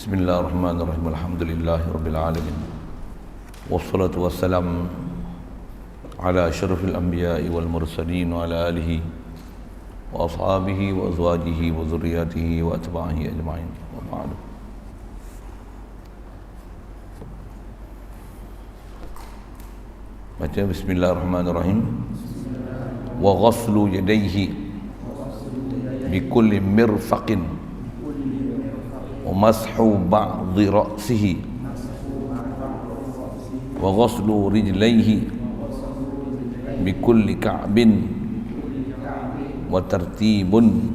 Bismillahirrahmanirrahim. Alhamdulillahirabbil alamin. Wassalatu wassalam ala asyrafil anbiya'i wal mursalin wa ala alihi wa ashabihi wa azwajihi wa dzurriyyatihi wa atba'ihi ajma'in. Wa ba'du. Baca bismillahirrahmanirrahim. Wa ghaslu yadayhi bi kulli mirfaqin wa mashu ba'dhi ra'sihi wa ghaslu rijlaihi bi kulli ka'bin wa tartibun.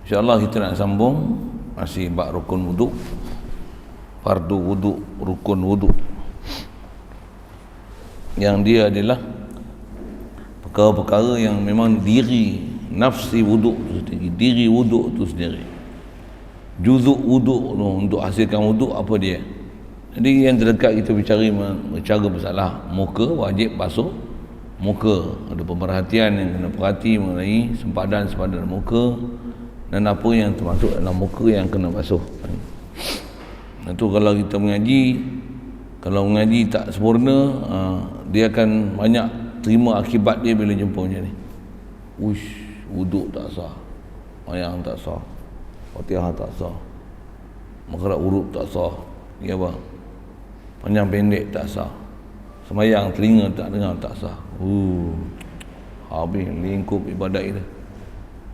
InsyaAllah kita nak sambung masih bab rukun wudu, fardu wudu, rukun wudu, yang dia adalah perkara-perkara yang memang diri nafsi wudu tu sendiri, diri wudu tu sendiri, juzuk wudu tu, untuk hasilkan wudu apa dia. Jadi yang terdekat kita bicara masalah muka, wajib basuh muka, ada pemerhatian yang kena perhati mengenai sempadan muka dan apa yang termasuk dalam muka yang kena basuh. Itu kalau kita kalau mengaji tak sempurna, dia akan banyak terima akibat dia bila jumpa macam ni. Uish, wuduk tak sah, mayang tak sah, Fatihah tak sah, makhraj huruf tak sah, ya apa, panjang pendek tak sah, semayang telinga tak dengar tak sah. Habis lingkup ibadat kita.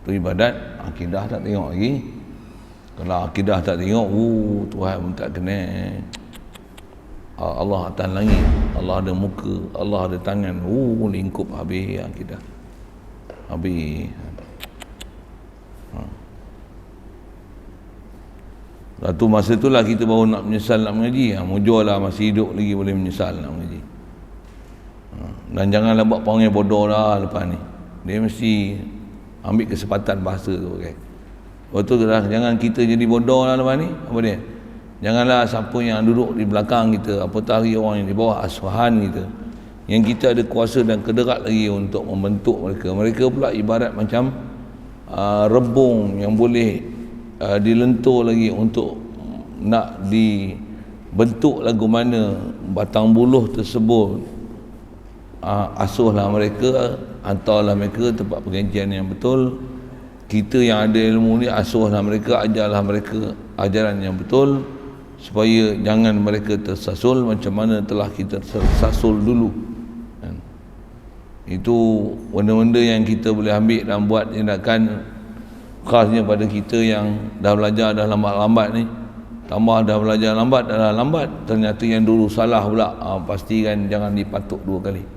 Tu ibadat, akidah tak tengok lagi. Kalau akidah tak tengok, Tuhan pun tak kena. Allah atas langit, Allah ada muka, Allah ada tangan, lingkup habis akidah, habis. Lalu masa itulah kita baru nak menyesal nak mengaji. Mujur lah, masih hidup lagi boleh menyesal nak mengaji. Dan janganlah buat perangai bodoh lah lepas ni. Dia mesti ambil kesempatan bahasa tu, okay? Betul lah, jangan kita jadi bodoh lah lepas ni. Apa dia? Janganlah siapa yang duduk di belakang kita, apatah lagi orang yang di bawah asuhan kita, yang kita ada kuasa dan kederat lagi untuk membentuk mereka. Mereka pula ibarat macam rebung yang boleh dilentur lagi untuk nak dibentuk lagu mana batang buluh tersebut. Asuhlah mereka, hantarlah mereka tempat pengajian yang betul. Kita yang ada ilmu ni, asuhlah mereka, ajarlah mereka ajaran yang betul, supaya jangan mereka tersasul macam mana telah kita tersasul dulu. Itu benda-benda yang kita boleh ambil dan buat tindakan, khasnya pada kita yang dah belajar dah lambat-lambat ni. Tambah dah belajar lambat, dah lambat, ternyata yang dulu salah pula. Pastikan jangan dipatuk dua kali.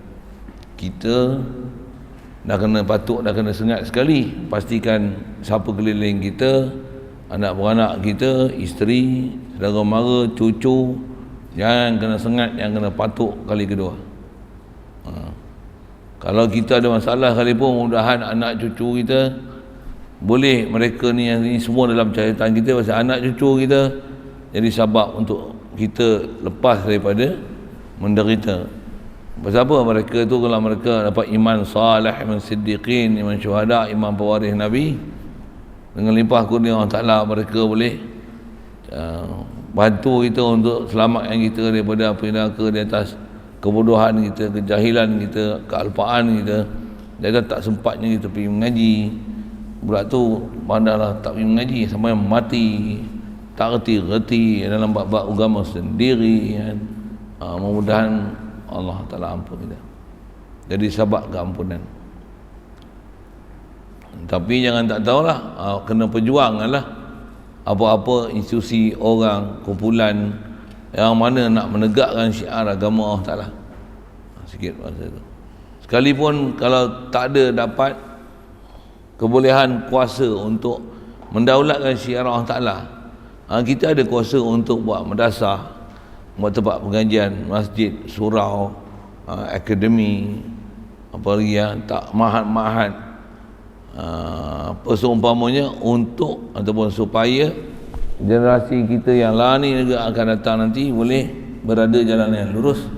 Kita dah kena patuk, dah kena sengat sekali. Pastikan siapa keliling kita, anak beranak kita, isteri, saudara mara, cucu, jangan kena sengat, yang kena patuk kali kedua. Kalau kita ada masalah sekalipun, mudah-mudahan anak cucu kita boleh, mereka ni yang ni semua dalam catatan kita, pasal anak cucu kita jadi sebab untuk kita lepas daripada menderita. Pasal apa? Mereka tu kalau mereka dapat iman salih, iman siddiqin, iman syuhada, iman pewaris Nabi, dengan limpah kurnia Allah Ta'ala, mereka boleh bantu kita untuk selamatkan kita daripada api neraka di atas kebodohan kita, kejahilan kita, kealpaan kita. Jadi tak sempatnya kita pergi mengaji. Budak tu pandanglah tak pergi mengaji sampai mati, tak reti dalam bab-bab agama sendiri, kan? Mudah-mudahan Allah Ta'ala ampun kita, jadi sebab keampunan. Tapi jangan tak tahulah, kena perjuangkanlah apa-apa institusi, orang, kumpulan yang mana nak menegakkan syiar agama Allah Ta'ala. Sikit masa itu. Sekalipun kalau tak ada dapat kebolehan kuasa untuk mendaulatkan syiar Allah Ta'ala, kita ada kuasa untuk buat madrasah, buat tempat pengajian, masjid, surau, akademi, apa lagi ya, tak mahat-mahat, apa seumpamanya, untuk ataupun supaya generasi kita yang ni juga akan datang nanti boleh berada jalan yang lurus.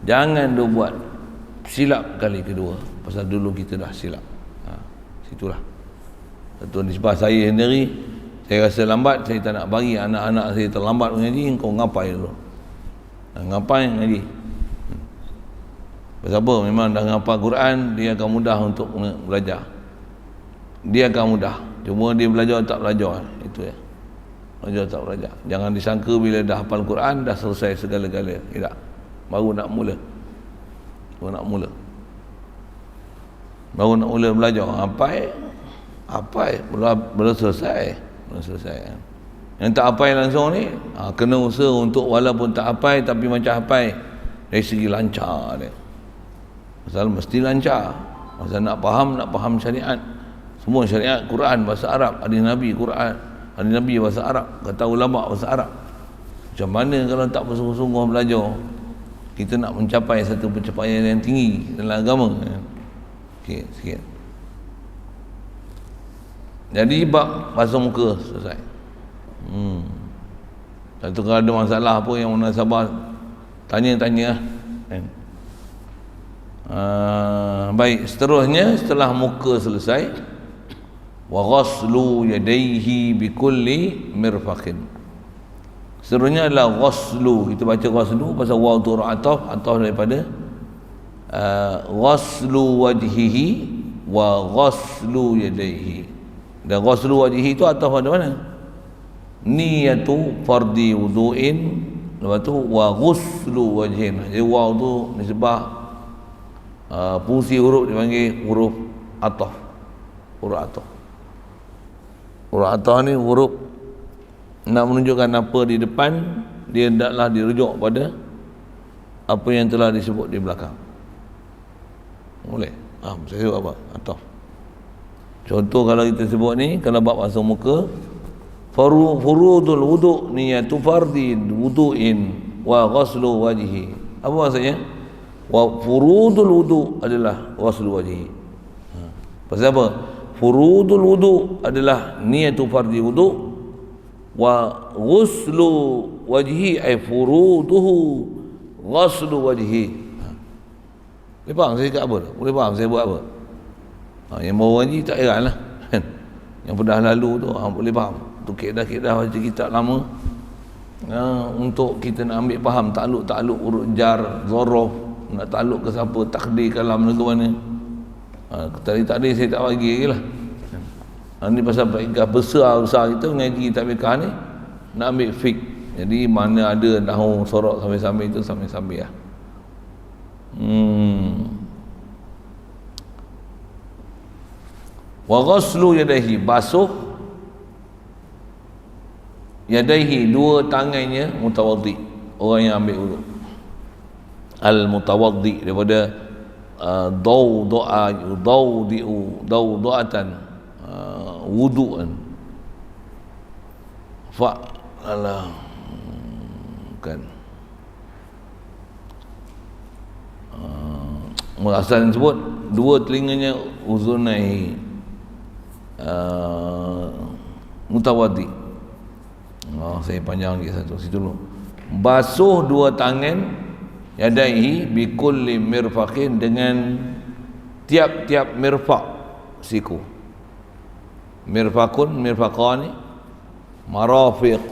Jangan dia buat silap kali kedua, pasal dulu kita dah silap. Situlah. Tentu nisbah saya sendiri, Saya rasa lambat, saya tak nak bagi anak-anak saya terlambat mengaji. Kau ngapai dulu? Ngapai mengaji? Pasal apa? Memang dah ngapal Quran, dia akan mudah untuk belajar. Dia akan mudah. Cuma dia belajar tak belajar. Itu ya. Belajar tak belajar. Jangan disangka bila dah hafal Quran dah selesai segala-galanya. Tidak. Baru nak mula. Baru nak mula belajar. Hafal belum selesai. Yang tak hafal langsung ni, kena usaha untuk walaupun tak hafal tapi macam hafal dari segi lancar dia. Pasal mesti lancar. Pasal nak faham syariat. Semua syariat Quran bahasa Arab, hadis Nabi Quran, hadis Nabi bahasa Arab, kata ulama bahasa Arab. Macam mana kalau tak bersungguh-sungguh belajar, kita nak mencapai satu pencapaian yang tinggi dalam agama? Sikit. Jadi bab basuh muka selesai. Satu kalau ada masalah apa yang munasabah, tanya-tanya kan. Baik, seterusnya setelah muka selesai, wa ghaslu yadayhi bi kulli mirfaqin. Seterusnya adalah ghaslu. Kita baca ghaslu pasal waw tu ataf daripada ghaslu wajhihi wa ghaslu yadayhi. Dan ghaslu wajhihi tu ataf pada mana? Niyatu fardi wudu'in, lepas tu wa ghuslu wajhin. Jadi waw tu nisbah fungsi huruf dipanggil huruf ataf. Huruf ataf ni huruf nak menunjukkan apa di depan, dia hendaklah dirujuk pada apa yang telah disebut di belakang. Boleh? Saya sebut apa? Ataf. Contoh kalau kita sebut ni, kalau bab basuh muka, furudul wudu' niyatu fardin wudu'in wa ghaslu wajhi. Apa maksudnya? Wa furudul wudu' adalah ghaslu wajhi. Pasal apa? Furudul wudu' adalah niyatu fardi wudu', wa ghuslu wajhi ay furuduhu ghaslu wajhi. Boleh faham saya kat apa? Boleh faham saya buat apa? Yang baru ngaji tak heran lah. Yang pernah lalu tu boleh faham. Tu kedah-kedah baca kitab lama, untuk kita nak ambil faham takluk urut jar, zorof, nak takluk ke siapa, takdir kalam ke mana. Tadi saya tak bagi lagi lah. Ni pasal peringkat besar kita mengaji kitab fiqh ni, nak ambil fiqh. Jadi mana ada nahu sorok sambil-sambil itu sambil-sambil lah. Wa ghaslu yadayhi, basuh yadayhi, dua tangannya, mutawaddi, orang yang ambil wudu. Al mutawaddi daripada dawdu'atan wudu'an. Kan asal sebut dua telinganya uzunai mutawaddi. Saya panjang lagi satu situ dulu. Basuh dua tangan yadaihi bi kulli mirfaqin, dengan tiap-tiap mirfaq siku. Mirfaqun, mirfaqani, marafiq,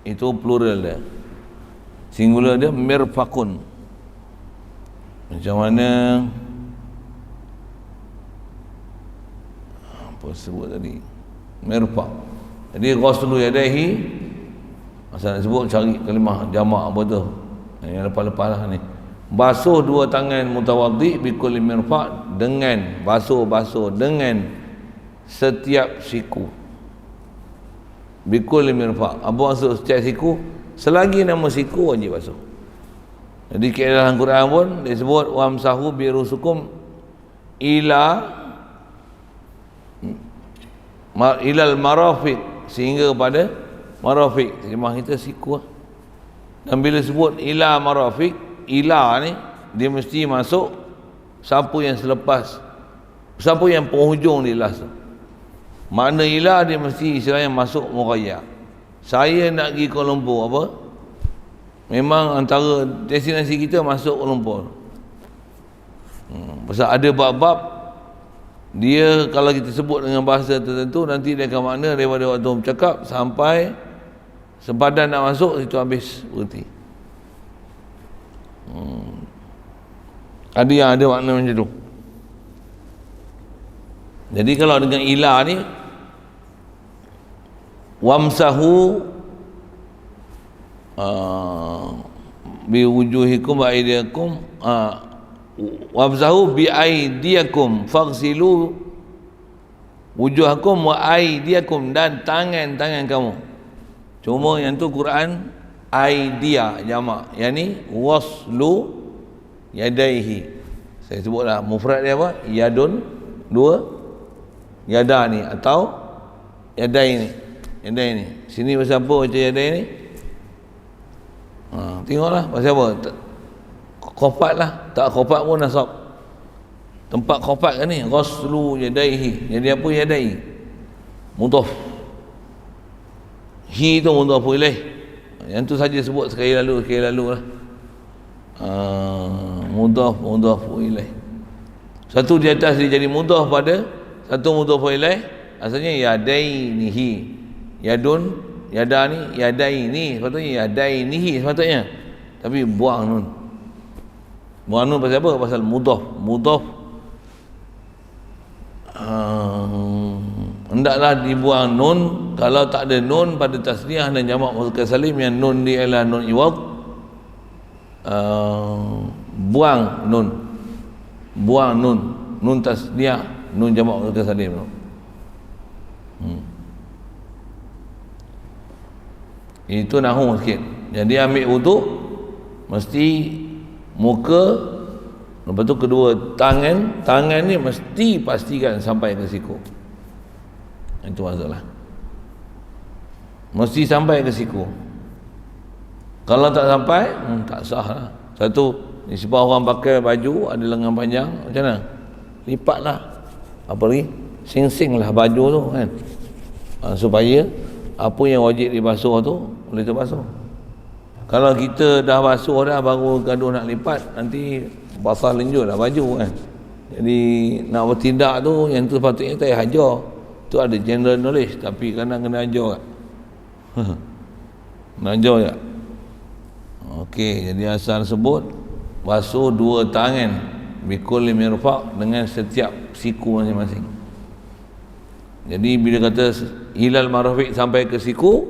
itu plural dia. Singular dia mirfaqun. Macam mana apa sebut tadi? Mirfaq. Jadi ghaslu yadaihi, masa nak sebut cari kalimah jamak apa tu? Yang lepas-lepas lah ni. Basuh dua tangan mutawaddi bi kulli mirfaq, dengan basuh dengan setiap siku. Bi kulli mirfaq. Apa maksud setiap siku? Selagi nama siku wajib basuh. Jadi kaedah dalam Quran pun disebut wamsahu bi rusukum ilal marafiq, sehingga kepada marafiq. Terjemah kita siku lah. Dan bila sebut ila marafiq, ila ni dia mesti masuk siapa yang selepas, siapa yang penghujung di las. Makna ila dia mesti istilahnya masuk mughayyar. Saya nak pergi Kuala Lumpur, apa? Memang antara destinasi kita masuk Kuala Lumpur. Pasal ada bab-bab Dia kalau kita sebut dengan bahasa tertentu, nanti dia akan makna daripada waktu bercakap sampai sempadan nak masuk, itu habis berhenti. Ada yang ada makna macam tu. Jadi kalau dengan ilah ni, wamsahu bi wujuhikum wa aydiyakum, wamsahu bi aydiyakum faghsilu wujuhakum wa aydiyakum, dan tangan-tangan kamu. Cuma yang tu Quran aidia jamak, yang ni waslu yadaihi. Saya sebutlah mufrad dia apa? Yadun, dua, yada ni atau yadai ni. Yadai ni. Sini pasal apa baca yadai ni? Tengoklah pasal apa? Khofat lah. Tak khofat pun nasab. Tempat khofat kan ni, ghaslu yadaihi. Jadi apa yadai? Mudhaf. Hi tu mudhaf ilaih. Yang tu saja sebut sekali lalu lah. Mudhaf ilaih. Satu di atas dia jadi mudhaf pada satu mudhaf ilaih, asalnya yadainihi. Yadun, yadani, yadaini, sepatutnya yadainihi sepatutnya. Tapi buang nun. Buang nun pasal apa? Pasal mudhaf. Hendaklah dibuang nun kalau tak ada nun pada tasniah dan jamak muzakkar salim yang nun dia ialah nun iwad. Buang nun tasniah, nun jamak muzakkar salim. Itu nahu sikit. Jadi ambil wuduk mesti muka, lepas tu kedua tangan ni mesti pastikan sampai ke siku. Itu masalah. Mesti sampai ke siku. Kalau tak sampai, tak sah lah. Satu, sebab orang pakai baju ada lengan panjang, macam mana? Lipatlah. Apa lagi? Sing-sing lah baju tu kan. Supaya apa yang wajib dibasuh tu boleh terbasuh. Kalau kita dah basuh dah baru gaduh nak lipat, nanti basah lenjut lah baju kan. Jadi nak bertindak tu, yang tu sepatutnya tak payah hajar. Tu ada general knowledge, tapi kadang kena ajar kan. Kena ajar tak? Okey, jadi asal sebut basuh dua tangan bikul mirfaq, dengan setiap siku masing-masing. Jadi bila kata hilal marafiq sampai ke siku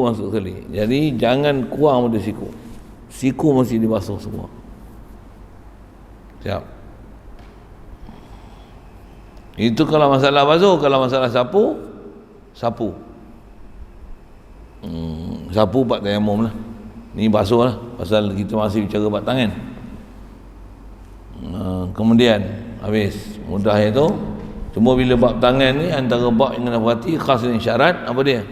masuk sekali. Jadi jangan kurang pada siku. Siku mesti dibasuh semua. Siap. Itu kalau masalah basuh. Kalau masalah sapu buat tayamum lah. Ni basuh lah, pasal kita masih bicara buat tangan. Kemudian habis mudah itu. Cuma bila bab tangan ni, antara bab yang kena perhati khas dengan syarat apa dia?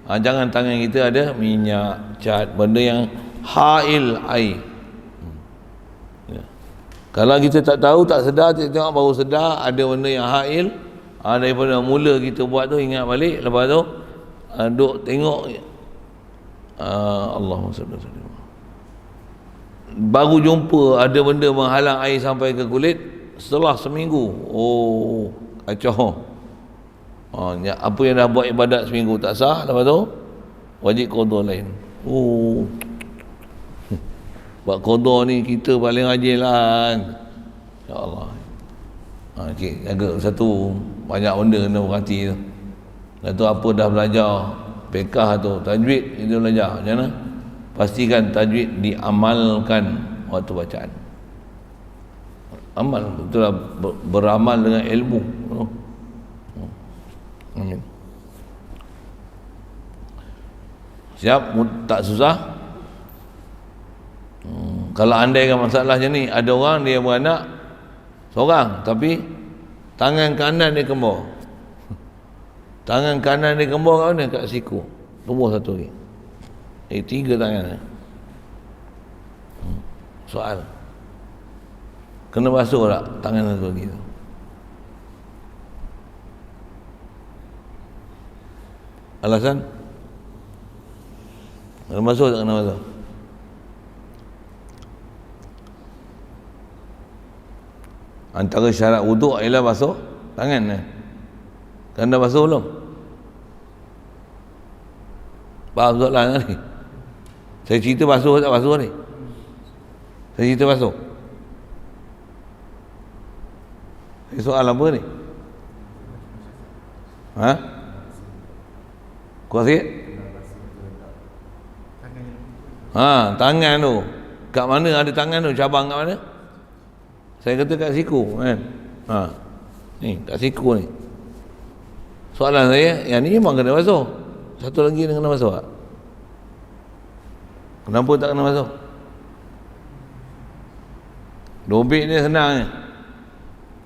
Jangan tangan kita ada minyak, cat, benda yang hail air. Kalau kita tak tahu, tak sedar, kita tengok baru sedar ada benda yang hail, daripada mula kita buat tu ingat balik, lepas tu duk tengok Allahumma salli alaihi wasallam, baru jumpa ada benda menghalang air sampai ke kulit setelah seminggu. Oh, kacau. Apa yang dah buat ibadat seminggu tak sah, lepas tu wajib qada lain. Oh, buat qada ni kita paling rajin lah. InsyaAllah. Okey, jaga satu, banyak benda kena perhati tu. Lepas tu apa dah belajar fiqh tu, tajwid kita belajar macam mana? Pastikan tajwid diamalkan waktu bacaan. Amal, betul lah, beramal dengan ilmu. Amin. Siap? Tak susah? Kalau andaikan masalah macam ni, ada orang dia beranak seorang, tapi tangan kanan dia kembar. Tangan kanan dia kembar kat mana? Kat siku. Kembar satu lagi. 3 tangan. Soal. Kena basuh tak tangan satu lagi tu? Alasan? Kena basuh tak kena basuh? Antara syarat wuduk ialah basuh tangan. Kan dah basuh belum? Faham soalan ni? Saya cerita basuh tak basuh ni? Saya cerita basuh. Soal apa ni? Ha? Kuat sikit? Ha, tangan tu. Kat mana ada tangan tu? Cabang kat mana? Saya kata kat siku kan. Ha. Ni kat siku ni. Soalan saya, yang ni memang kena basuh. Satu lagi kena basuh tak? Kenapa tak kena basuh? Dobit ni senang ni.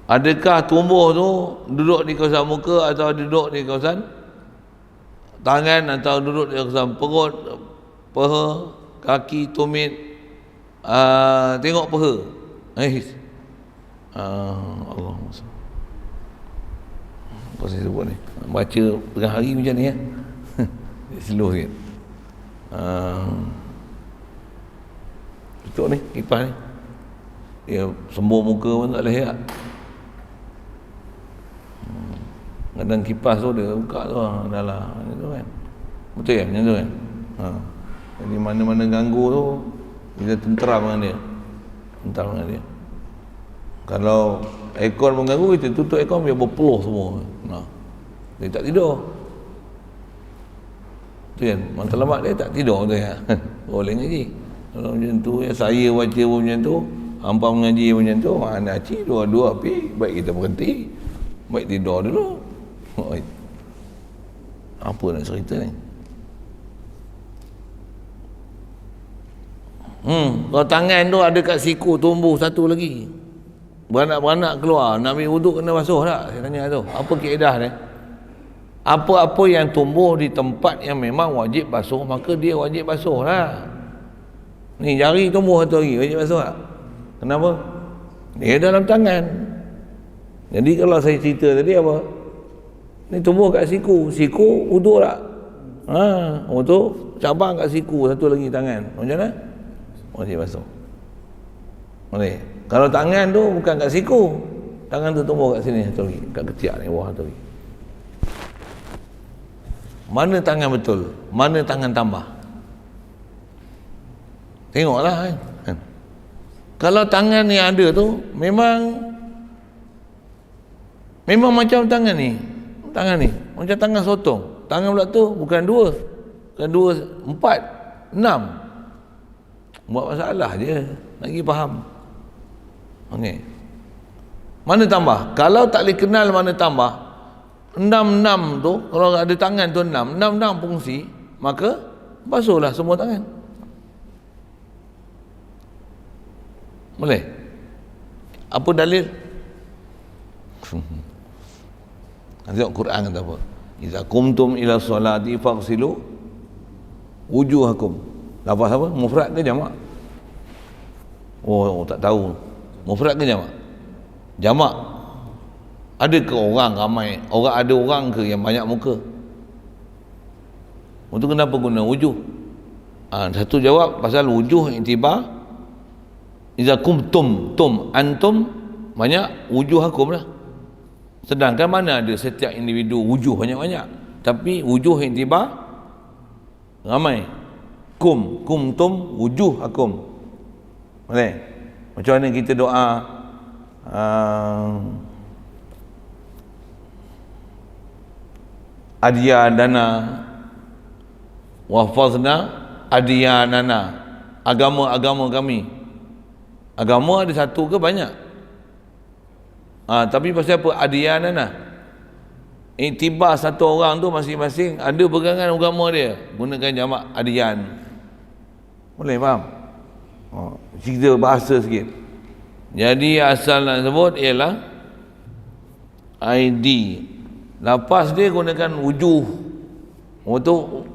Adakah tumbuh tu duduk di kawasan muka atau duduk di kawasan tangan atau duduk di kawasan perut, paha, kaki, tumit, tengok paha. Allah apa saya sebut ni, baca tengah hari macam ni ya. Slow sikit. Tutup ni kipas ni, dia sembuh muka pun tak boleh tak. Kadang kipas tu dia buka tu adalah itu kan. Betul kan macam tu kan. Jadi mana-mana ganggu tu kita tenteram dengan dia. Tenteram dengan dia. Kalau aircon mengganggu, kita tutup aircon biar berpeluh semua. Dia tak tidur. Tu kan, matlamat dia tak tidur tu ya. Boleh ngaji. Kalau macam tu ya, saya baca pun macam tu, hampa mengaji pun macam tu, mana cik dua-dua api, baik kita berhenti. Baik tidur dulu. Apa nak cerita ni? Kalau tangan tu ada kat siku tumbuh satu lagi. Beranak-beranak keluar, nak ambil wuduk kena basuh tak? Saya tanya tu. Apa kaedah dia? Apa-apa yang tumbuh di tempat yang memang wajib basuh, maka dia wajib basuh lah. Ni jari tumbuh satu lagi, wajib basuh tak? Kenapa? Dia dalam tangan. Jadi kalau saya cerita tadi apa? Ni tumbuh kat siku wuduk tak? Wuduk cabang kat siku, satu lagi tangan. Macam mana? Wajib basuh. Boleh. Kalau tangan tu bukan kat siku, tangan tu tumbuh kat sini satu lagi, kat ketiak ni bawah satu lagi. Mana tangan betul? Mana tangan tambah? Tengoklah kan. Kalau tangan yang ada tu memang macam tangan ni. Tangan ni macam tangan sotong. Tangan pula tu bukan dua, 4, 6. Buat masalah je. Lagi faham. Okey. Mana tambah? Kalau tak boleh kenal mana tambah, 6 tu, kalau ada tangan tu 6 fungsi, maka basuhlah semua tangan. Boleh? Apa dalil? Tengok Quran kata apa? Iza kumtum ila salati faghsilu wujuhakum. Lafaz apa? Mufrad ke jamak? Oh, tak tahu. Mufrad ke jamak? Jamak. Ada ke orang ramai? Ada orang ke yang banyak muka? Untuk kenapa guna wujuh? Satu jawab pasal wujuh intibar. Iza kumtum antum banyak, wujuhakum lah. Sedangkan mana ada setiap individu wujuh banyak-banyak, tapi wujuh intibar ramai. Kumtum wujuhakum. Boleh? Macam mana kita doa adiyadana wahfazna adiyanana, agama kami. Agama ada satu ke banyak? Tapi pasal apa? Adiyanana. Iktibar satu orang tu masing-masing ada pegangan agama dia, gunakan jamak adiyan. Boleh faham? Cerita bahasa sikit. Jadi asal nak sebut ialah ID. Lepas dia gunakan wujuh untuk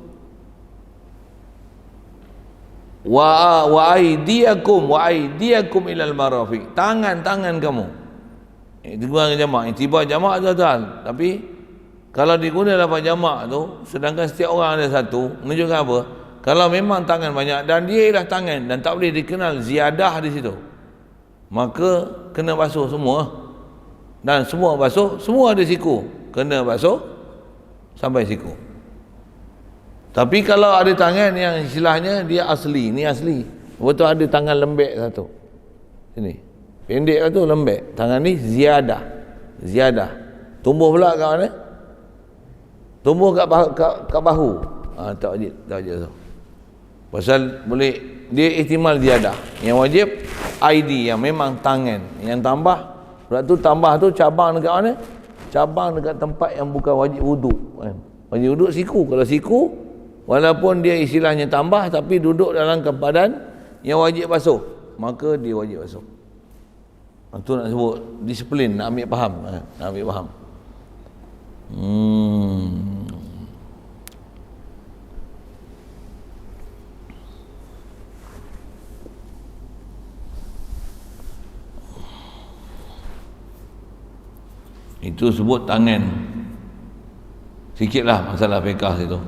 wa aydiyakum ilal marafiq. Tangan kamu. Itu guna jamak. Tiba jamak tu betul. Tapi kalau diguna lafaz jamak tu, sedangkan setiap orang ada satu, menunjukkan apa? Kalau memang tangan banyak dan dia ialah tangan dan tak boleh dikenal ziyadah di situ, maka kena basuh semua. dan semua basuh, semua ada siku, kena basuh sampai siku. Tapi kalau ada tangan yang istilahnya dia asli, ni asli, betul ada tangan lembek satu sini, pendek tu lembek, tangan ni ziyadah, tumbuh pula kat mana? Tumbuh kat bahu. Tak wajib tu. Pasal boleh dia ihtimal ziyadah. Yang wajib ID yang memang tangan, yang tambah pula tu, tambah tu cabang dekat mana? Cabang dekat tempat yang bukan wajib wuduk kan. Wajib wuduk siku. Kalau siku walaupun dia istilahnya tambah tapi duduk dalam keadaan yang wajib basuh, maka dia wajib basuh. Itu nak sebut disiplin, nak ambil faham, nak ambil faham. Itu sebut tangan. Sikitlah masalah fiqah itu.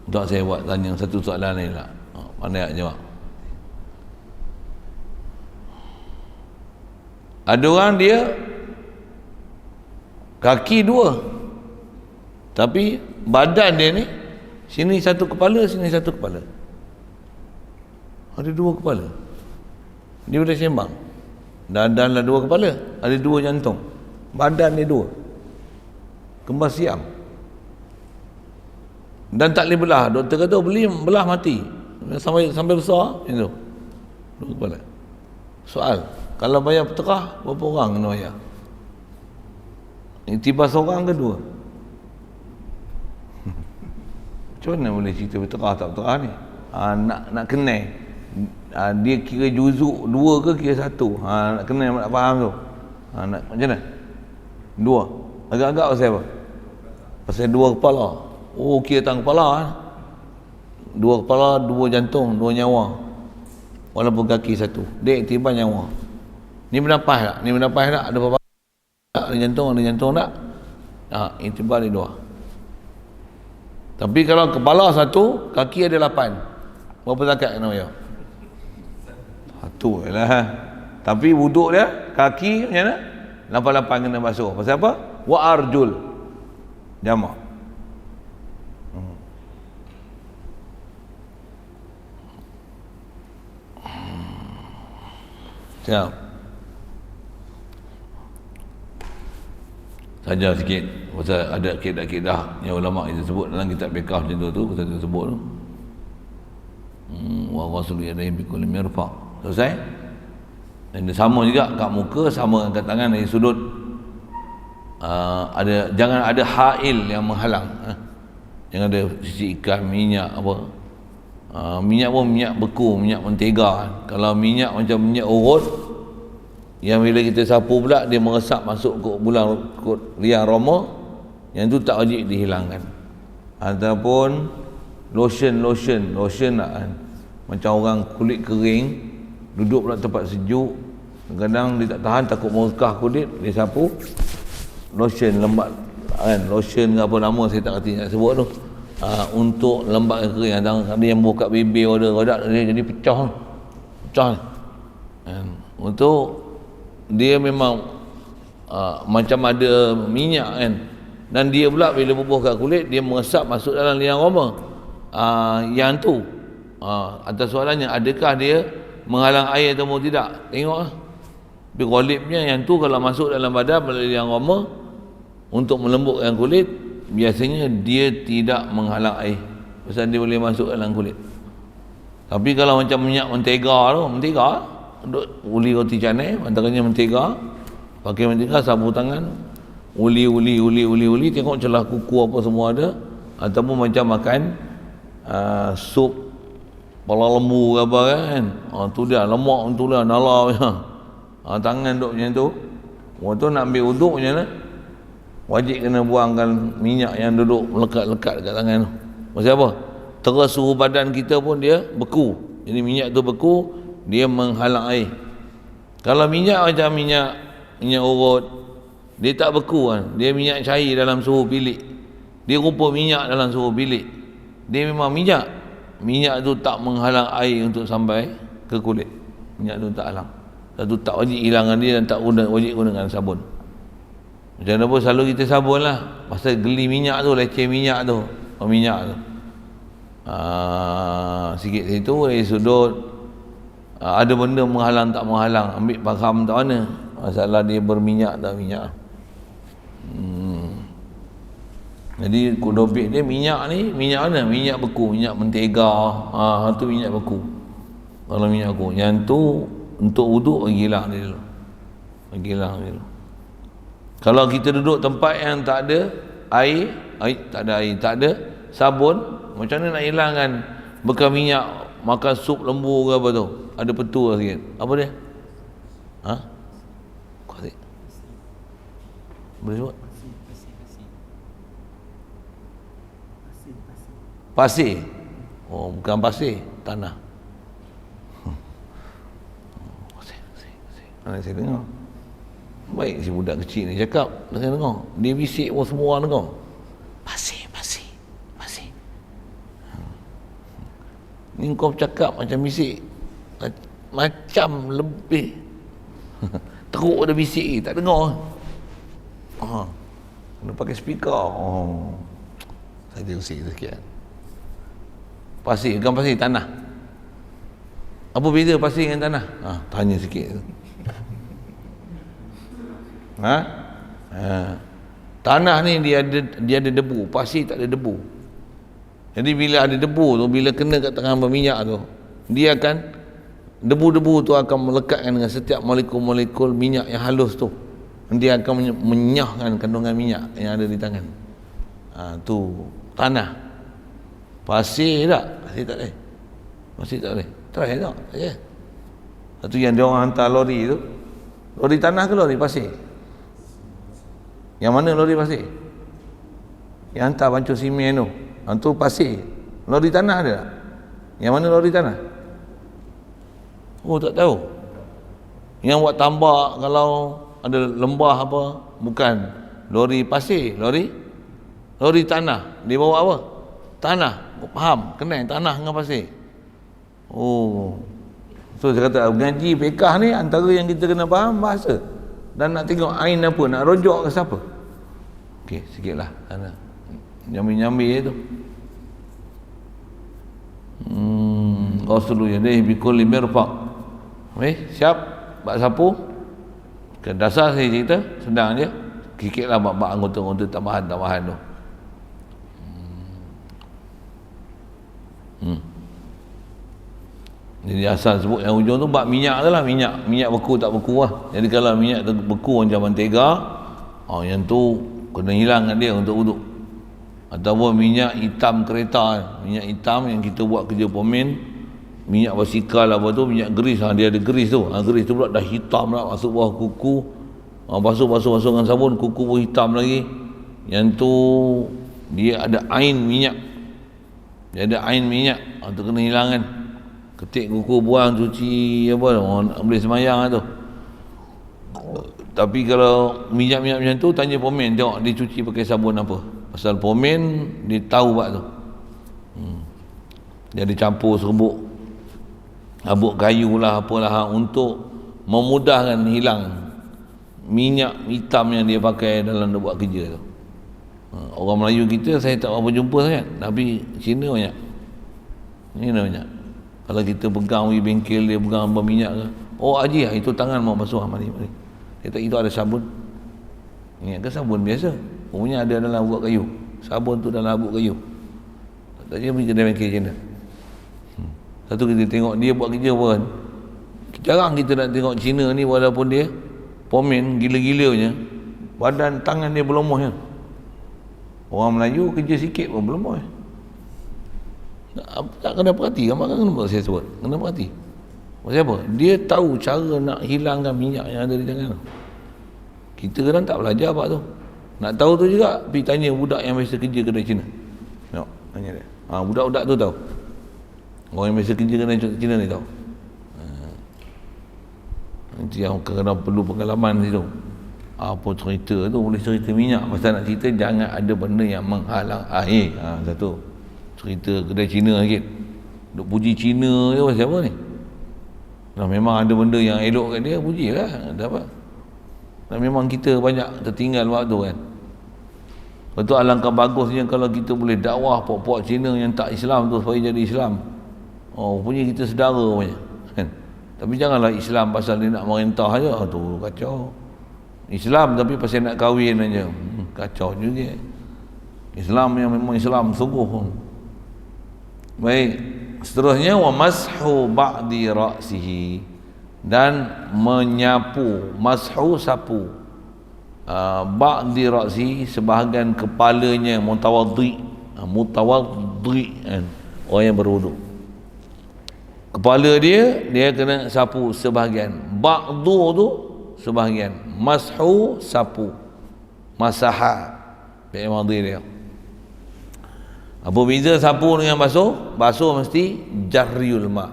Untuk saya buat tanya satu soalan lain lah. Pandai nak jawab. Ada orang dia kaki dua, tapi badan dia ni sini satu kepala, sini satu kepala. Ada dua kepala. Dia boleh sembang. Dadanlah dua kepala, ada dua jantung. Badan dia dua. Kembar siam. Dan tak boleh belah. Doktor kata belah mati. Sampai besar itu. Dua kepala. Soal, kalau bayar peterah, berapa orang kena bayar? Tiba seorang ke dua? Macam mana boleh cerita peterah tak peterah ni? Nak kenal. Dia kira juzuk dua ke kira satu? Nak kenal, nak faham tu. Macam mana? Dua. Agak-agak pasal apa? Pasal dua kepala. Oh, kira tang kepala. Dua kepala, dua jantung, dua nyawa. Walaupun kaki satu. Dia tiba nyawa. Ni bernafas tak? Ni bernafas tak? Ada apa-apa? Ada jantung tak? Intibar ni dua. Tapi kalau kepala satu, kaki ada 8. Berapa zakat kena bayar? Satu je lah. Tapi wuduk dia, kaki macam mana? 8 kena basuh. Pasal apa? Wa arjul. Jamak. Siap. Saja sikit. Pasal ada akidah-akidah yang ulama itu sebut dalam kitab fiqh macam tu, kita sebut tu. Wa rasul yadayhi bi kulli mirfaq. Selesai? Dan sama juga kat muka, sama kat tangan dari sudut. Jangan ada hail yang menghalang. Jangan ada sisi ikan, minyak apa. Minyak pun minyak beku, minyak mentega. Kalau minyak macam minyak urut yang bila kita sapu pula dia meresap masuk ke bulan liang roma, yang tu tak wajib dihilangkan. Ataupun lotion lah kan. Macam orang kulit kering duduk pula tempat sejuk, kadang dia tak tahan, takut merekah kulit, dia sapu lotion lembat kan, lotion ke apa nama saya tak kerti nak sebut tu, untuk lembatkan kering. Ada yang buka bibir rodak dia jadi pecah kan. Untuk dia memang macam ada minyak kan, dan dia pula bila bubuh kat kulit dia meresap masuk dalam liang roma. Yang tu atas soalannya, adakah dia menghalang air atau tidak? Tengoklah. Tapi ghalibnya yang tu kalau masuk dalam badan melalui liang roma untuk melembutkan kulit, biasanya dia tidak menghalang air, pasal dia boleh masuk dalam kulit. Tapi kalau macam minyak mentega tu, duk uli roti canai, antaranya mentega, pakai mentega, sapu tangan, uli, tengok celah kuku apa semua ada. Ataupun macam makan sup kepala lembu ke apa kan, tu dia lemak tu lah, nala tangan duk macam tu. Waktu nak ambil wuduk macam mana? Wajib kena buangkan minyak yang duduk melekat-lekat dekat tangan tu. Pasal apa? Terus suhu badan kita pun dia beku. Jadi minyak tu beku, dia menghalang air. Kalau minyak macam minyak urut, dia tak beku kan. Dia minyak cair dalam suhu bilik. Dia rupa minyak dalam suhu bilik. Dia memang minyak. Minyak tu tak menghalang air untuk sampai ke kulit. Minyak tu tak halang. Satu tak wajib hilangkan dia, dan tak wajib gunakan sabun. Macam mana pun selalu kita sabun lah. Pasal geli minyak tu, leceh minyak tu. Minyak tu. Sikit situ dari sudut ada benda menghalang tak menghalang, ambil faham tak mana. Masalah dia berminyak tak minyak. Jadi kudobit dia minyak ni, minyak mana? Minyak beku, minyak mentega. Tu minyak beku. Kalau minyak beku, yang tu untuk wuduk bagi hilang dia dulu. Bagi hilang dia dulu. Kalau kita duduk tempat yang tak ada air, tak ada air, tak ada sabun, macam mana nak hilangkan bekas minyak makan sup lembu ke apa tu? Ada petua sikit. Apa dia? Kau tak? Boleh sebut? Pasir. Oh, bukan pasir, tanah. Pasir. Mana saya dengar? Baik si budak kecil ni cakap, saya dengar. Dia bisik pun semua orang dengar. Pasir. Ni kau cakap macam bisik. Macam lebih. Teruk ada bisik, tak dengar. Kena pakai speaker. Saya usik sikit. Pasir, bukan pasir, tanah. Apa beza pasir dengan tanah? Tanya sikit. Tanah ni dia ada debu, pasir tak ada debu. Jadi bila ada debu tu, bila kena kat tangan berminyak tu, dia akan, debu-debu tu akan melekatkan dengan setiap molekul-molekul minyak yang halus tu. Dia akan menyahkan kandungan minyak yang ada di tangan. Tu tanah. Pasir tak? Pasir tak boleh. Pasir tak boleh. Try tak? Ya. Satu yang dia orang hantar lori tu. Lori tanah ke lori pasir? Yang mana lori pasir? Yang hantar pancur simen tu. Tu pasir. Lori tanah ada tak? Yang mana lori tanah? Oh, tak tahu. Yang buat tambak kalau ada lembah apa? Bukan. Lori pasir. Lori tanah. Dia bawa apa? Tanah. Faham? Kenal tanah dengan pasir. Oh. So saya kata mengaji fiqah ni antara yang kita kena faham bahasa. Dan nak tengok ain apa, nak rojok ke siapa. Okey, sikitlah sana. Nyambi-nyambi tu. Rasulullah yadayhi bi kulli mirfaq. Siap bak sapu. Ke dasar saya cerita sedang dia. Sikitlah bab anggota-anggota tambahan tu. Jadi asal sebut yang hujung tu bab minyak tu lah, minyak beku tak beku lah. Jadi kalau minyak tu beku macam mentega, yang tu kena hilangkan dia untuk wuduk. Ataupun minyak hitam kereta, minyak hitam yang kita buat kerja pomen, minyak basikal apa tu, minyak geris, dia ada geris tu. Geris tu pula dah hitam lah, masuk bawah kuku. Basuh dengan sabun, kuku pun hitam lagi. Yang tu dia ada ain minyak. Dia ada ain minyak, tu kena hilangkan. Ketik kuku, buang, cuci apa, orang boleh semayang tu. Tapi kalau minyak-minyak macam tu, tanya pomen, tengok dia cuci pakai sabun apa. Pasal pomen dia tahu buat tu. Dia ada campur serbuk kayu lah apalah untuk memudahkan hilang minyak hitam yang dia pakai dalam dia buat kerja tu. Orang Melayu kita saya tak berapa jumpa sangat, tapi Cina banyak. Banyak. Kalau kita pegang pergi bengkel dia pegang berminyak ke, haji itu tangan mau basuh, mari. Dia tak, itu ada sabun. Ingat ke sabun biasa? Punya ada dalam abuk kayu. Sabun tu dalam abuk kayu. Tak je pergi kedai bengkel Cina. Satu kita tengok dia buat kerja pun. Jarang kita nak tengok Cina ni walaupun dia pomen gila-gilanya, badan tangan dia berlemoh. Orang Melayu kerja sikit pun berlemoh. Tak kena perhati, kan kenapa saya sebut? Kena perhati. Pasal apa? Dia tahu cara nak hilangkan minyak yang ada di tangan tu. Kita kadang tak belajar apa tu. Nak tahu tu juga, pergi tanya budak yang biasa kerja kedai Cina. Tengok, tanya dia. Budak-budak tu tahu. Orang yang biasa kerja kedai Cina ni tahu. Itu yang kena perlu pengalaman situ. Apa cerita tu, boleh cerita minyak. Pasal nak cerita, jangan ada benda yang menghalang air. Satu. Cerita kedai Cina sikit. Duk puji Cina je pasal apa ni? Memang ada benda yang elok kat dia, pujilah. Ada apa? Dan memang kita banyak tertinggal waktu kan. Betul, alangkah bagusnya kalau kita boleh dakwah puak-puak Cina yang tak Islam tu supaya jadi Islam. Oh, punya kita saudara punya kan. Tapi janganlah Islam pasal dia nak merintah aja, tu kacau. Islam tapi pasal nak kahwin aja, kacau juga. Islam yang memang Islam sungguh. Baik, seterusnya wa mashu ba'di ra'sihi, dan menyapu, mashu sapu, ba'di ra'sihi sebahagian kepalanya, mutawaddi kan, orang yang berwuduk. Kepala dia kena sapu sebahagian. Ba'du tu sebahagian, mashu sapu, masaha fi'il madhi dia. Apa beza sapu dengan basuh? Basuh mesti jarriul ma.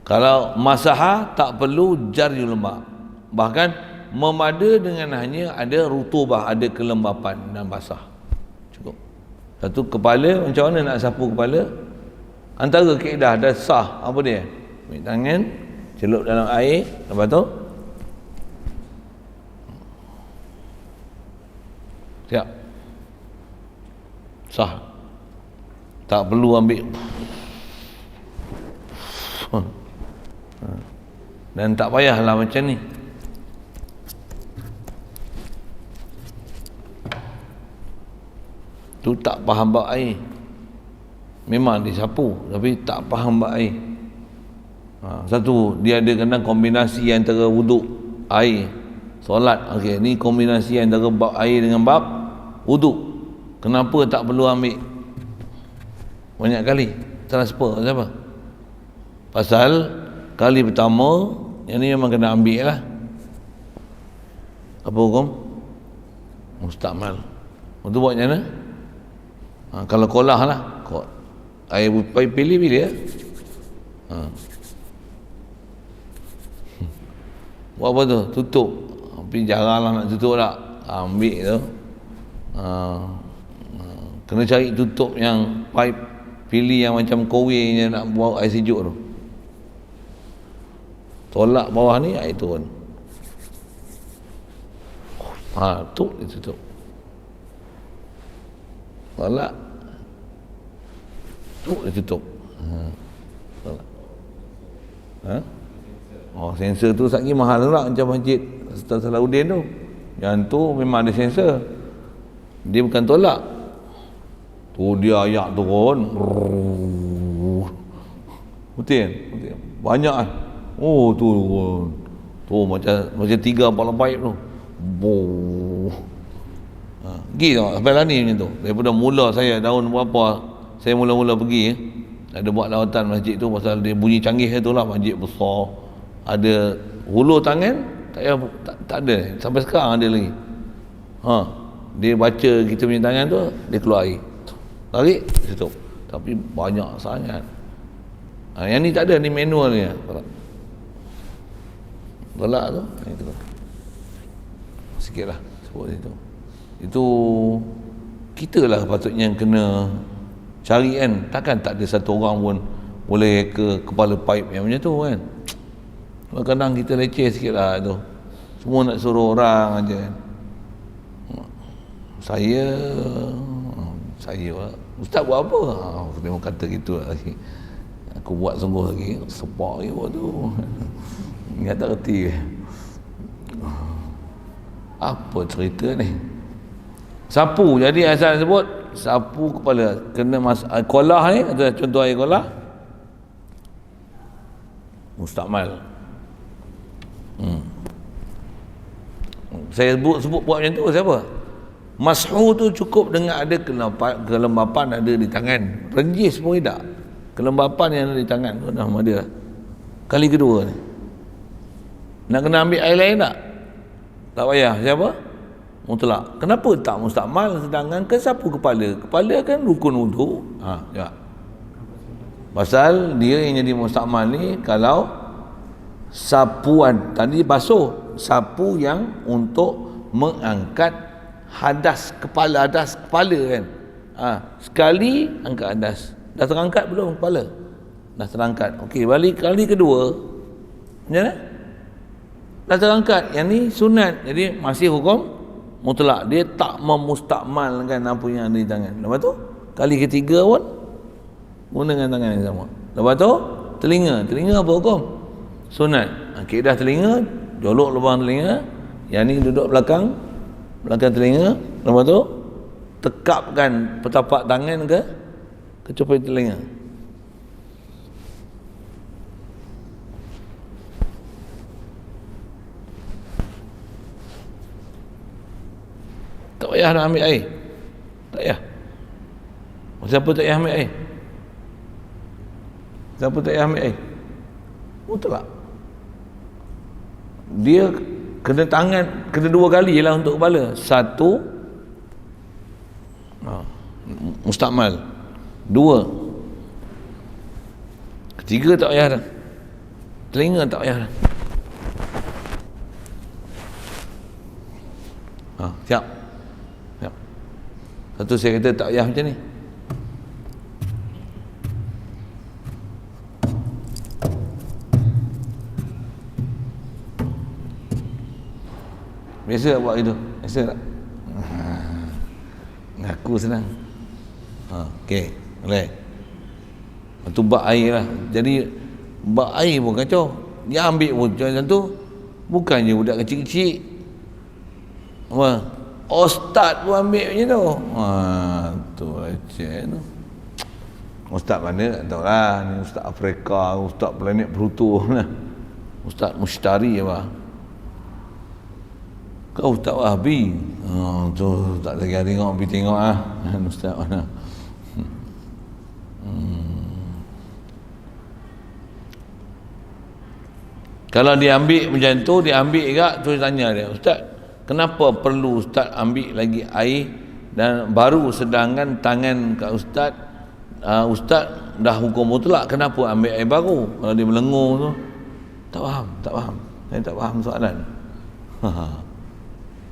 Kalau masaha tak perlu jarriul ma. Bahkan memada dengan hanya ada rutubah, ada kelembapan dan basah. Cukup. Satu kepala, macam mana nak sapu kepala? Antara kaedah dah sah apa dia? Ambil tangan, celup dalam air, lepas tu siap. Sah. Tak perlu ambil dan tak payahlah macam ni. Tu tak faham bab air. Memang disapu tapi tak faham bab air. Satu, dia ada kena kombinasi antara wuduk, air, solat. Okey, ni kombinasi antara bab air dengan bab wuduk. Kenapa tak perlu ambil banyak kali transfer? Siapa? Pasal kali pertama yang ni memang kena ambil lah. Apa hukum? Mustakmal. Untuk buat macam mana? Kalau kolah lah, air pilih-pilih ya. Buat apa tu? Tutup. Tapi jarang lah nak tutup tak. Ambil tu. Kena cari tutup yang pipe, pilih yang macam kowe yang nak buat air sejuk tu. Tolak bawah ni, air turun. Tu dia tutup. Tolak. Tu dia tutup. Tolak. Sensor tu lagi mahal pula macam masjid Sultan Salahuddin tu. Yang tu memang ada sensor. Dia bukan tolak. Tu dia ayak turun. Betul. Banyak kan. Tu macam 3-4 pipe tu. Pergi tengok sampai lah ni macam tu. Daripada mula saya tahun berapa saya mula-mula pergi ada buat lawatan masjid tu pasal dia bunyi canggih tu lah. Masjid besar, ada hulur tangan tak ada sampai sekarang ada lagi. Dia baca kita punya tangan tu, dia keluar air, tarik tutup. Tapi banyak sangat. Yang ni tak ada, ni manual ni. Tolak tu itu sikit lah sebut itu. Itu kita lah patutnya kena cari kan. Takkan tak ada satu orang pun boleh ke kepala pipe yang macam tu kan. Kadang-kadang kita leceh sikit lah tu. Semua nak suruh orang aja kan. Saya Ustaz buat apa? Memang kata gitu lah lagi. Aku buat sungguh lagi. Sepak je buat tu. Ingat tak reti. Apa cerita ni? Sapu. Jadi asal sebut sapu kepala. Kena kolah ni, contoh air kolah. Mustakmal. Saya sebut buat macam tu siapa? Mashu tu cukup dengan ada kelembapan ada di tangan. Renjis pun tidak. Kelembapan yang ada di tangan tu dah ada. Kali kedua ni. Nak kena ambil air lain tak? Tak payah. Siapa? Mutlak. Kenapa tak mustakmal sedangkan ke sapu kepala? Kepala kan rukun wudu. Ya. Pasal dia yang jadi mustakmal ni kalau sapuan tadi basuh, sapu yang untuk mengangkat hadas kepala kan. Sekali angkat hadas. Dah terangkat belum kepala? Dah terangkat. Okey, balik kali kedua. Macam mana? dah terangkat. Yang ni sunat, jadi masih hukum mutlak. Dia tak memustakmalkan apa yang ada di tangan. Lepas tu kali ketiga pun gunakan tangan yang sama. Lepas tu telinga apa hukum? Sunat. Kaedah telinga, jolok lubang telinga. Yang ni duduk belakang telinga. Lepas tu tekapkan petapak tangan ke cuping telinga. Tak payah nak ambil air. Tak payah. Siapa tak payah ambil air? Siapa tak payah ambil air? Mutlak. Dia kena tangan, kena 2 kali lah untuk kepala. 1 mustakmal, 2 ketiga tak payah dah. Telinga tak payah dah. Siap. Satu saya kata tak payah macam ni. Biasa tak buat gitu? Biasa tak? Ngaku senang. Okey, boleh. Itu bak air lah. Jadi bak air pun kacau. Dia ambil pun macam tu. Bukannya budak kecil-kecil. Ustaz pun ambil macam tu. Tu macam tu. Ustaz mana tak tahu lah. Ni Ustaz Afrika, Ustaz planet Pluto lah. Ustaz Mushtari apa. Kau Ustaz Wahabi. Tu tak lagi tengok, pergi tengok lah. Ustaz mana. Kalau dia ambil macam tu, dia ambil juga, tu tanya dia, Ustaz, kenapa perlu Ustaz ambil lagi air dan baru, sedangkan tangan kat Ustaz, Ustaz dah hukum mutlak, kenapa ambil air baru? Kalau dia melengur tu, tak faham. Saya tak faham soalan.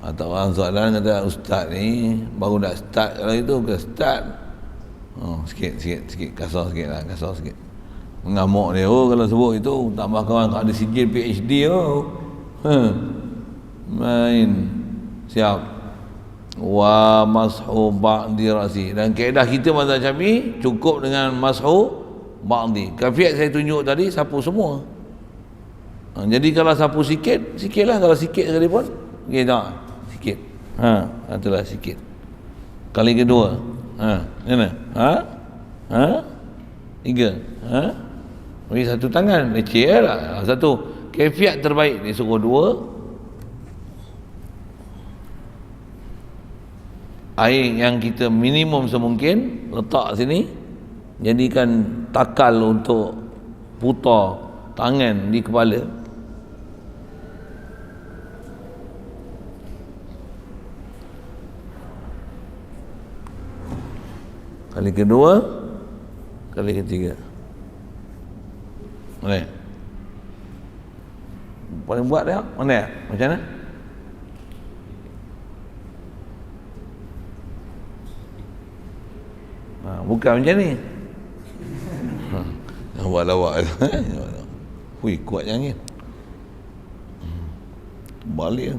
Tak faham soalan, kata Ustaz ni baru dah start, kalau itu ke start. Sikit kasar sikit. Mengamuk dia, kalau sebut itu tambah kawan ada sijil PhD main. Siap. Wa mashu ba'di rasi. Dan kaedah kita mazhab Syafi'i cukup dengan mashu ba'di. Kafiat saya tunjuk tadi sapu semua. Jadi kalau sapu sikit lah, kalau sikit sekali pun okey tak? Sikit. Itulah sikit. Kali kedua. Mana? 3. Bagi satu tangan, leceh lah. Satu kefiat terbaik, dia suruh 2. Air yang kita minimum semungkin letak sini, jadikan takal untuk putar tangan di kepala. Kali kedua, kali ketiga. Boleh? Boleh buat dia? Mana? Macam mana? Bukan macam ni. Lawak-lawak. Hui, kuat yang ni. Balik.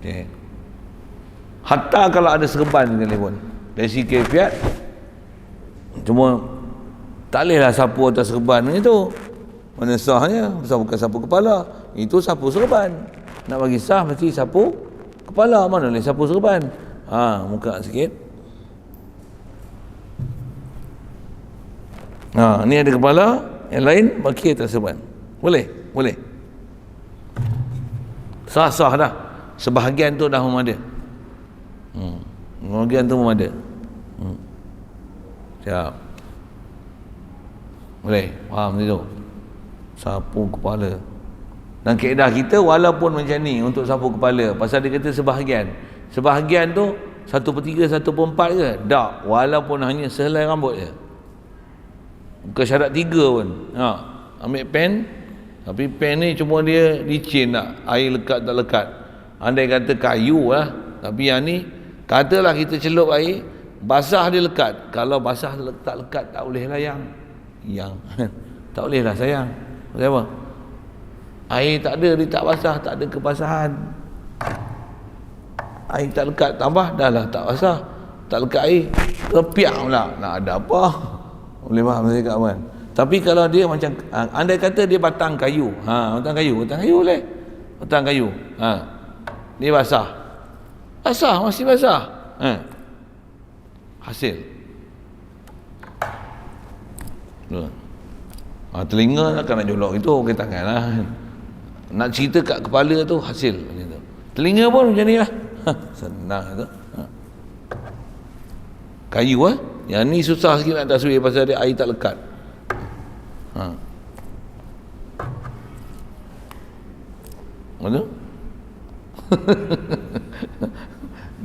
Okay. Hatta kalau ada serban sekalipun, dari segi kefiat, cuma tak bolehlah sapu atas serban itu. Mana sahnya? Bukan sapu kepala, itu sapu serban. Nak bagi sah mesti sapu kepala, mana boleh sapu serban. Muka sikit. Ni ada kepala, yang lain bagi atas serban. Boleh? Sah-sah dah. Sebahagian tu dah memada. Sebahagian tu memada. Siap. Boleh? Faham tu? Sapu kepala. Dan kaedah kita walaupun macam ni untuk sapu kepala, pasal dia kata sebahagian. Sebahagian tu 1/3, 1/4 ke? Tak. Walaupun hanya sehelai rambut je. Bukan syarat 3 pun. Ambil pen, tapi pen ni cuma dia licin tak, air lekat tak lekat. Andai kata kayu lah, tapi yang ni katalah kita celup air, basah dia lekat. Kalau basah tak lekat tak boleh layang. Tak boleh lah sayang. Pasal apa? Air tak ada, dia tak basah, tak ada kebasahan. Air tak lekat, tambah dah lah tak basah, tak lekat air, terpiak pula. Nak ada apa? Boleh faham saya kat kan? Tapi kalau dia macam, andai kata dia batang kayu, batang kayu boleh. Batang kayu, dia basah, masih basah, hasil. Telinga lah kan nak jolok itu, pakai tangan lah. Nak cerita kat kepala tu, hasil macam tu. Telinga pun macam ni lah. Senang tu. Kayu yang ni susah sikit nak taswir pasal dia air tak lekat. Mana?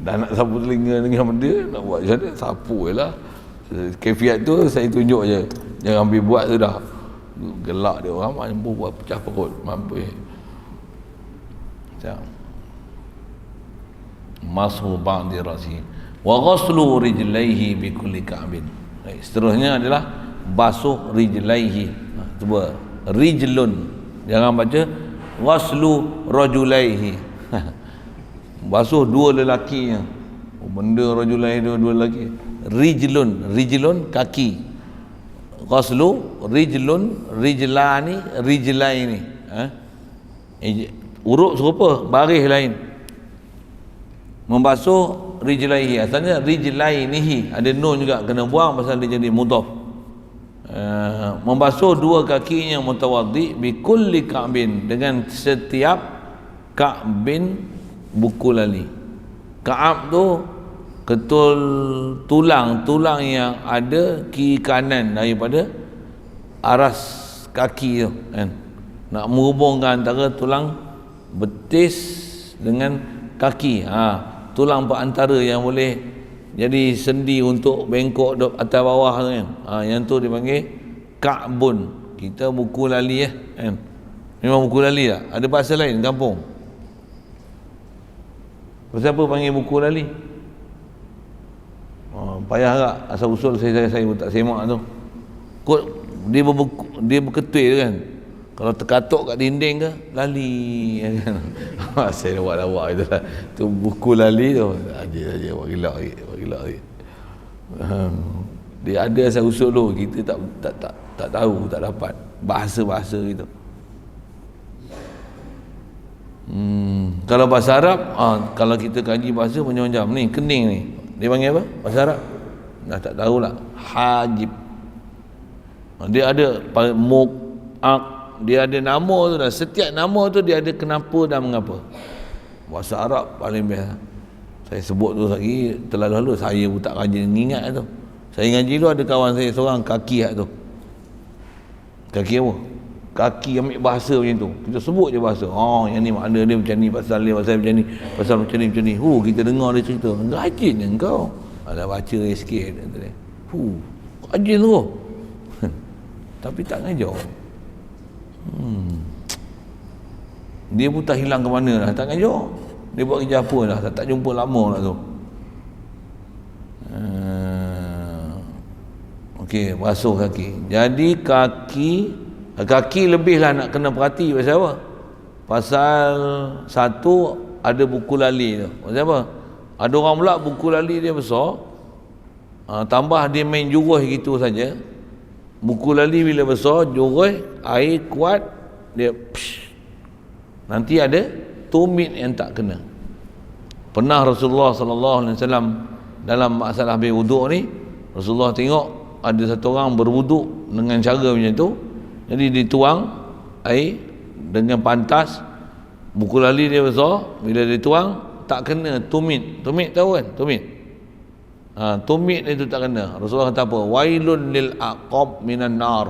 Dah nak sapu telinga dengan benda, nak buat macam mana? Sapu je lah. Kefiat tu saya tunjuk je. Jangan ambil buat tu dah. Gelak dia orang, mampu buat pecah perut. Mampu. Macam mashu ba'di rasi wa ghaslu rijlaihi bi kulli ka'bin. Seterusnya adalah basuh rijlaihi. Cuba rijlun, jangan baca ghaslu rajulaihi. Basuh dua lelakinya. Benda rajulaihi, dua lelaki. Rijlun kaki. Ghaslu rijlun rijlani rijlaini. Urut serupa, baris lain. Membasuh rijlaihi, asalnya rijlainihi, ada nun juga kena buang pasal dia jadi mudhaf. Membasuh dua kakinya mutawaddi bi kulli ka'bin, dengan setiap ka'bin buku lali. Ka'ab tu ketul tulang yang ada kiri kanan daripada aras kaki tu kan. Nak menghubungkan antara tulang betis dengan kaki, tulang perantara yang boleh jadi sendi untuk bengkok atas bawah tu kan. Yang tu dipanggil ka'bun. Kita buku lali kan. Memang buku lali tak? Ada bahasa lain kampung. Pasal apa panggil buku lali? Payah tak? Asal usul saya pun tak semak tu. Kot dia berketul kan. Kalau terkatuk kat dinding ke, lali kan. Saya lawak-lawak itu lah. Tu buku lali tu. Aja buat gilak lagi. Dia ada asal usul tu, kita tak tahu, tak dapat bahasa-bahasa gitu. Kalau bahasa Arab, kalau kita kaji bahasa macam-macam ni, kening ni. Dia panggil apa? Bahasa Arab? Dah tak tahulah. Hajib. Dia ada mu'ak, dia ada nama tu dah. Setiap nama tu dia ada kenapa dan mengapa. Bahasa Arab paling best. Saya sebut tu lagi terlalu-lalu, saya pun tak rajin ingat tu. Saya ngaji tu ada kawan saya seorang kaki tu. Kaki apa? Kaki ambil bahasa macam tu. Kita sebut je bahasa. Yang ni makna dia macam ni, pasal dia pasal macam ni, pasal macam ni. Kita dengar dia cerita. Rajin engkau. Ada baca sikit dia. Rajin tu. Tapi tak ngajar. Dia pun tak hilang ke mana dah, tak ngajar. Dia buat kerja apa dah, tak jumpa lama lah tu. Okey, basuh kaki. Jadi kaki lebihlah nak kena perhati. Pasal apa? Pasal satu, ada buku lali tu. Pasal apa? Ada orang pula buku lali dia besar, tambah dia main jurus gitu saja. Buku lali bila besar, jurus air kuat, dia nanti ada tumit yang tak kena. Pernah Rasulullah sallallahu alaihi wasallam dalam masalah berwuduk ni, Rasulullah tengok ada satu orang berwuduk dengan cara macam tu. Jadi dituang air dengan pantas, buku lali dia besar, bila dituang tak kena tumit. Tumit tahu kan? Tumit. Tumit itu tak kena. Rasulullah kata apa? Wailun lil aqab minan nar.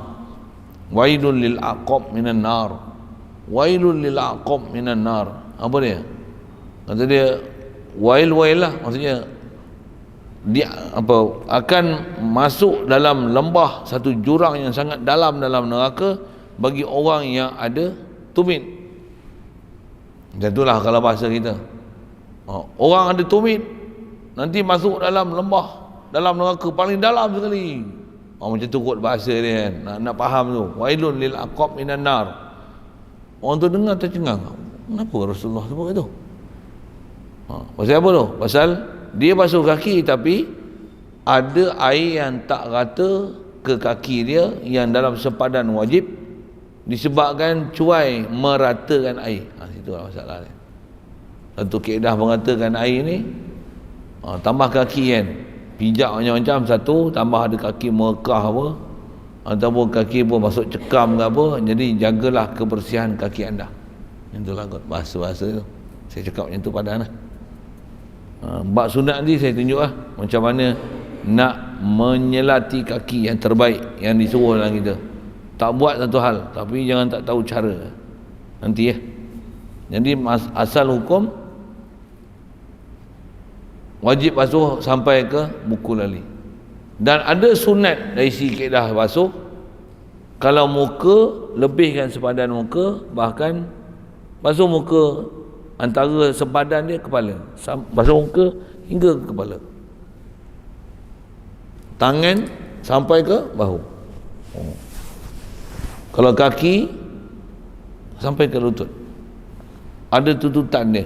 Wailun lil aqab minan nar. Wailun lil aqab minan nar. Apa dia? Kata dia wail lah, maksudnya dia akan masuk dalam lembah, satu jurang yang sangat dalam neraka bagi orang yang ada tumit. Macam itulah kalau bahasa kita. Orang ada tumit nanti masuk dalam lembah, dalam neraka paling dalam sekali. Macam tu kot bahasa dia kan. Nak faham tu. Wailun lil aqab minan nar. Orang tu dengar tercengang. Kenapa Rasulullah sebut itu? Pasal apa tu? Pasal dia basuh kaki tapi ada air yang tak rata ke kaki dia yang dalam sepadan wajib disebabkan cuai meratakan air. Situlah masalah dia. Satu kaedah meratakan air ni, tambah kaki kan, pijak macam-macam satu, tambah ada kaki merekah apa, ataupun kaki pun masuk cekam ke apa, jadi jagalah kebersihan kaki anda. Itulah kot bahasa-bahasa tu. Saya cakap macam tu padan lah. Bab sunat ni saya tunjuk lah macam mana nak menyelati kaki yang terbaik yang disuruh dalam kita. Tak buat satu hal tapi jangan tak tahu cara nanti ya. Jadi asal hukum wajib basuh sampai ke buku lali. Dan ada sunat dari si kaedah basuh, kalau muka lebihkan sepadan muka, bahkan basuh muka antara sepadan dia kepala, basuh muka hingga ke kepala, tangan sampai ke bahu. Kalau kaki sampai ke lutut, ada tututan dia.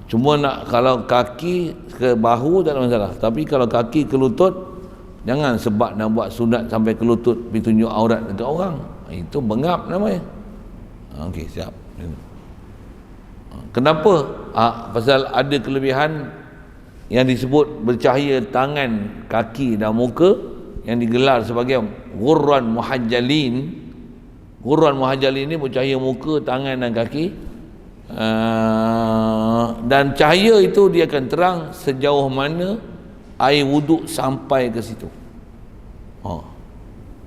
Cuma nak kalau kaki ke bahu tak ada masalah, tapi kalau kaki ke lutut, jangan sebab nak buat sunat sampai ke lutut pergi tunjuk aurat dekat orang, itu bengap namanya. Okey, siap. Kenapa? Pasal ada kelebihan yang disebut bercahaya tangan, kaki dan muka yang digelar sebagai ghurran muhajjalin. Ghurran muhajjalin ni bercahaya muka, tangan dan kaki. Dan cahaya itu dia akan terang sejauh mana air wuduk sampai ke situ.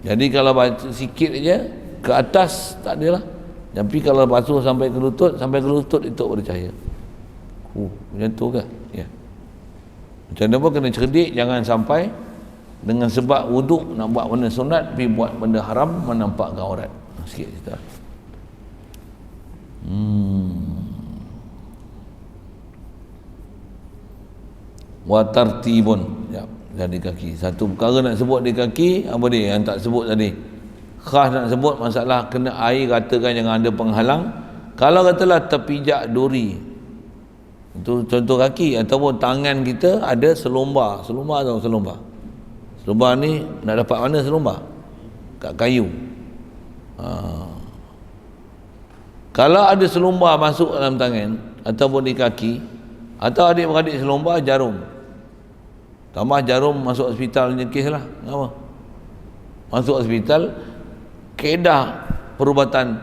Jadi kalau basuh sikit aja ke atas tak adalah. Tapi kalau basuh sampai ke lutut itu bercahaya. Macam tu ke? Ya. Macam mana pun kena cerdik, jangan sampai dengan sebab wuduk nak buat benda sunat pergi buat benda haram menampakkan aurat. Sikit cerita. Wa tartibun, ya, jadi kaki. Satu perkara nak sebut di kaki, apa dia yang tak sebut tadi? Khas nak sebut masalah kena air, katakan jangan ada penghalang. Kalau katalah terpijak duri, itu contoh kaki, ataupun tangan kita ada selumbar. Selumbar tahu selumbar? Selumbar ni nak dapat mana selumbar? Kat kayu. Kalau ada selumbar masuk dalam tangan ataupun di kaki, atau adik-beradik selumbar jarum, tambah jarum masuk hospital nyekis lah. Apa? Masuk hospital, kaedah perubatan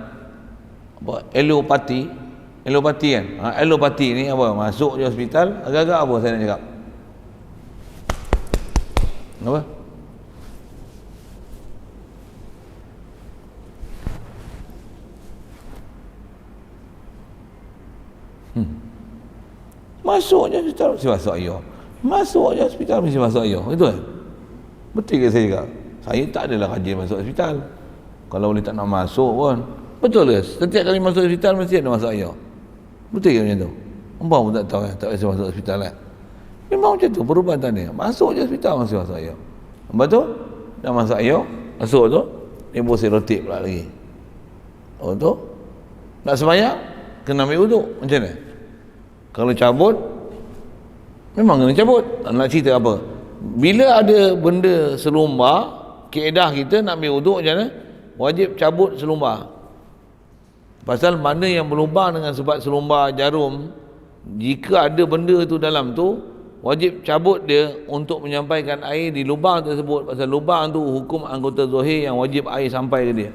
apa? Alopati kan? Alopati ni apa? Masuk di hospital, agak-agak apa saya nak cakap? Apa? Masuk je hospital mesti masuk air. Masuk je hospital mesti masuk air. Itu kan? Betul ke saya cakap? Saya tak adalah rajin masuk hospital. Kalau boleh tak nak masuk pun. Betul ke? Setiap kali masuk hospital mesti ada masuk air. Betul ke macam tu? Hamba pun tak tahu kan? Tak biasa masuk hospital kan? Memang macam tu perubatan dia. Masuk je hospital mesti masuk air. Hamba tu dah masuk air, masuk tu dia serotik pula lagi. Oh tu nak sembahyang kena ambil wuduk. Macam mana? Kalau cabut memang kena cabut. Nak cerita apa? Bila ada benda selumbar, kaedah kita nak ambil wuduk macam mana? Wajib cabut selumbar. Pasal mana yang berlubang dengan sebab selumbar jarum, jika ada benda tu dalam tu, wajib cabut dia untuk menyampaikan air di lubang tersebut. Pasal lubang tu hukum anggota zahir yang wajib air sampai ke dia.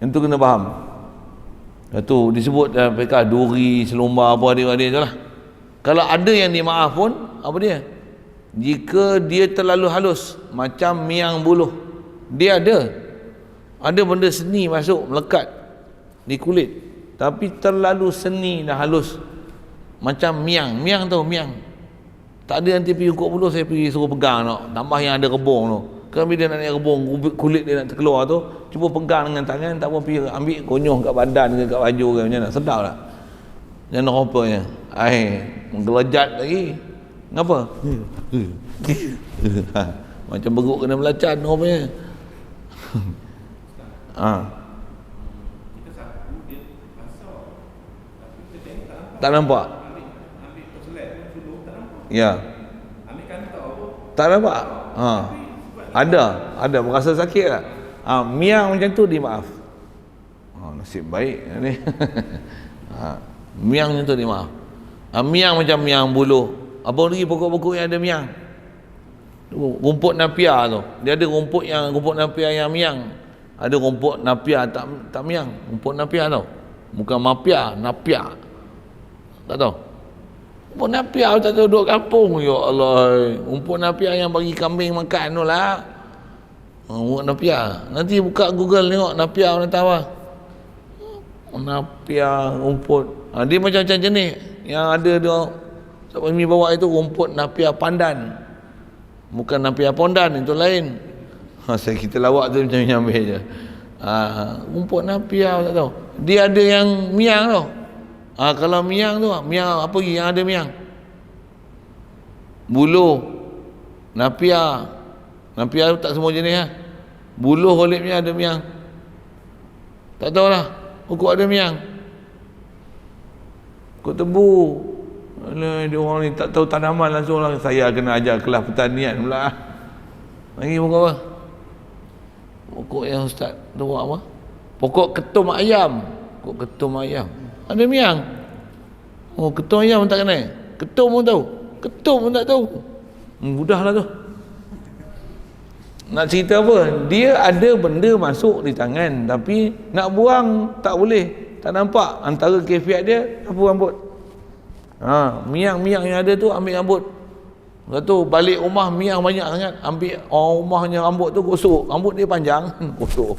Yang tu kena faham. Itu disebut dalam fiqh duri, selumbar apa dia tu lah. Kalau ada yang dimaaf pun, apa dia? Jika dia terlalu halus, macam miang buluh, dia ada benda seni masuk, melekat di kulit, tapi terlalu seni dah halus, macam miang tahu miang, tak ada nanti pergi ukur buluh, saya pergi suruh pegang tak, tambah yang ada rebung tu. Kalau dia nak naik rebung, kulit dia nak terkeluar tu, cuba pegang dengan tangan, tak apa pergi ambil konyol kat badan ke kat baju ke, macam mana, sedap tak? Jangan rupanya air menggelejat lagi. Kenapa? Macam beruk kena belacan rupanya. Tak nampak. Ya. Tak nampak. Ada merasa sakit tak? Miang macam tu dimaaf. Nasib baik ni. Miang macam tu dimaaf. Miang macam miang buluh. Apa lagi pokok-pokok yang ada miang? Rumput napia tu. Dia ada rumput napia yang miang. Ada rumput napia tak miang. Rumput napia tau. Bukan mapia, napia. Tak tahu. Rumput napia tak tahu duduk kampung. Ya Allah. Rumput napia yang bagi kambing makan tu lah. Rumput napia. Nanti buka Google tengok napia mana tahu. Napia rumput. Dia macam-macam jenis. Yang ada dia sebab mi bawa itu rumput napia pandan. Bukan napia pondan, itu lain. Kita lawak tu macam ambil je. Rumput napia tak tahu. Dia ada yang miang tau. Kalau miang tu, miang apa lagi yang ada miang? Buluh, napia. Napia tu tak semua jenis lah. Buluh olipnya ada miang. Tak tahulah. Pokok ada miang. Pokok tebu. Alah, dia orang ni tak tahu tanaman langsung lah. Saya kena ajar kelas pertanian pula. Lagi pokok apa? Pokok yang ustaz tu apa? Pokok ketum ayam. Pokok ketum ayam. Ada miang. Ketum ayam tak kenal. Ketum pun tahu. Ketum pun tak tahu. Mudahlah tu. Nak cerita apa? Dia ada benda masuk di tangan tapi nak buang tak boleh. Tak nampak. Antara kefiat dia apa rambut. Miang-miang yang ada tu ambil rambut. Lepas tu balik rumah miang banyak sangat, ambil orang rumahnya rambut tu gosok. Rambut dia panjang, gosok.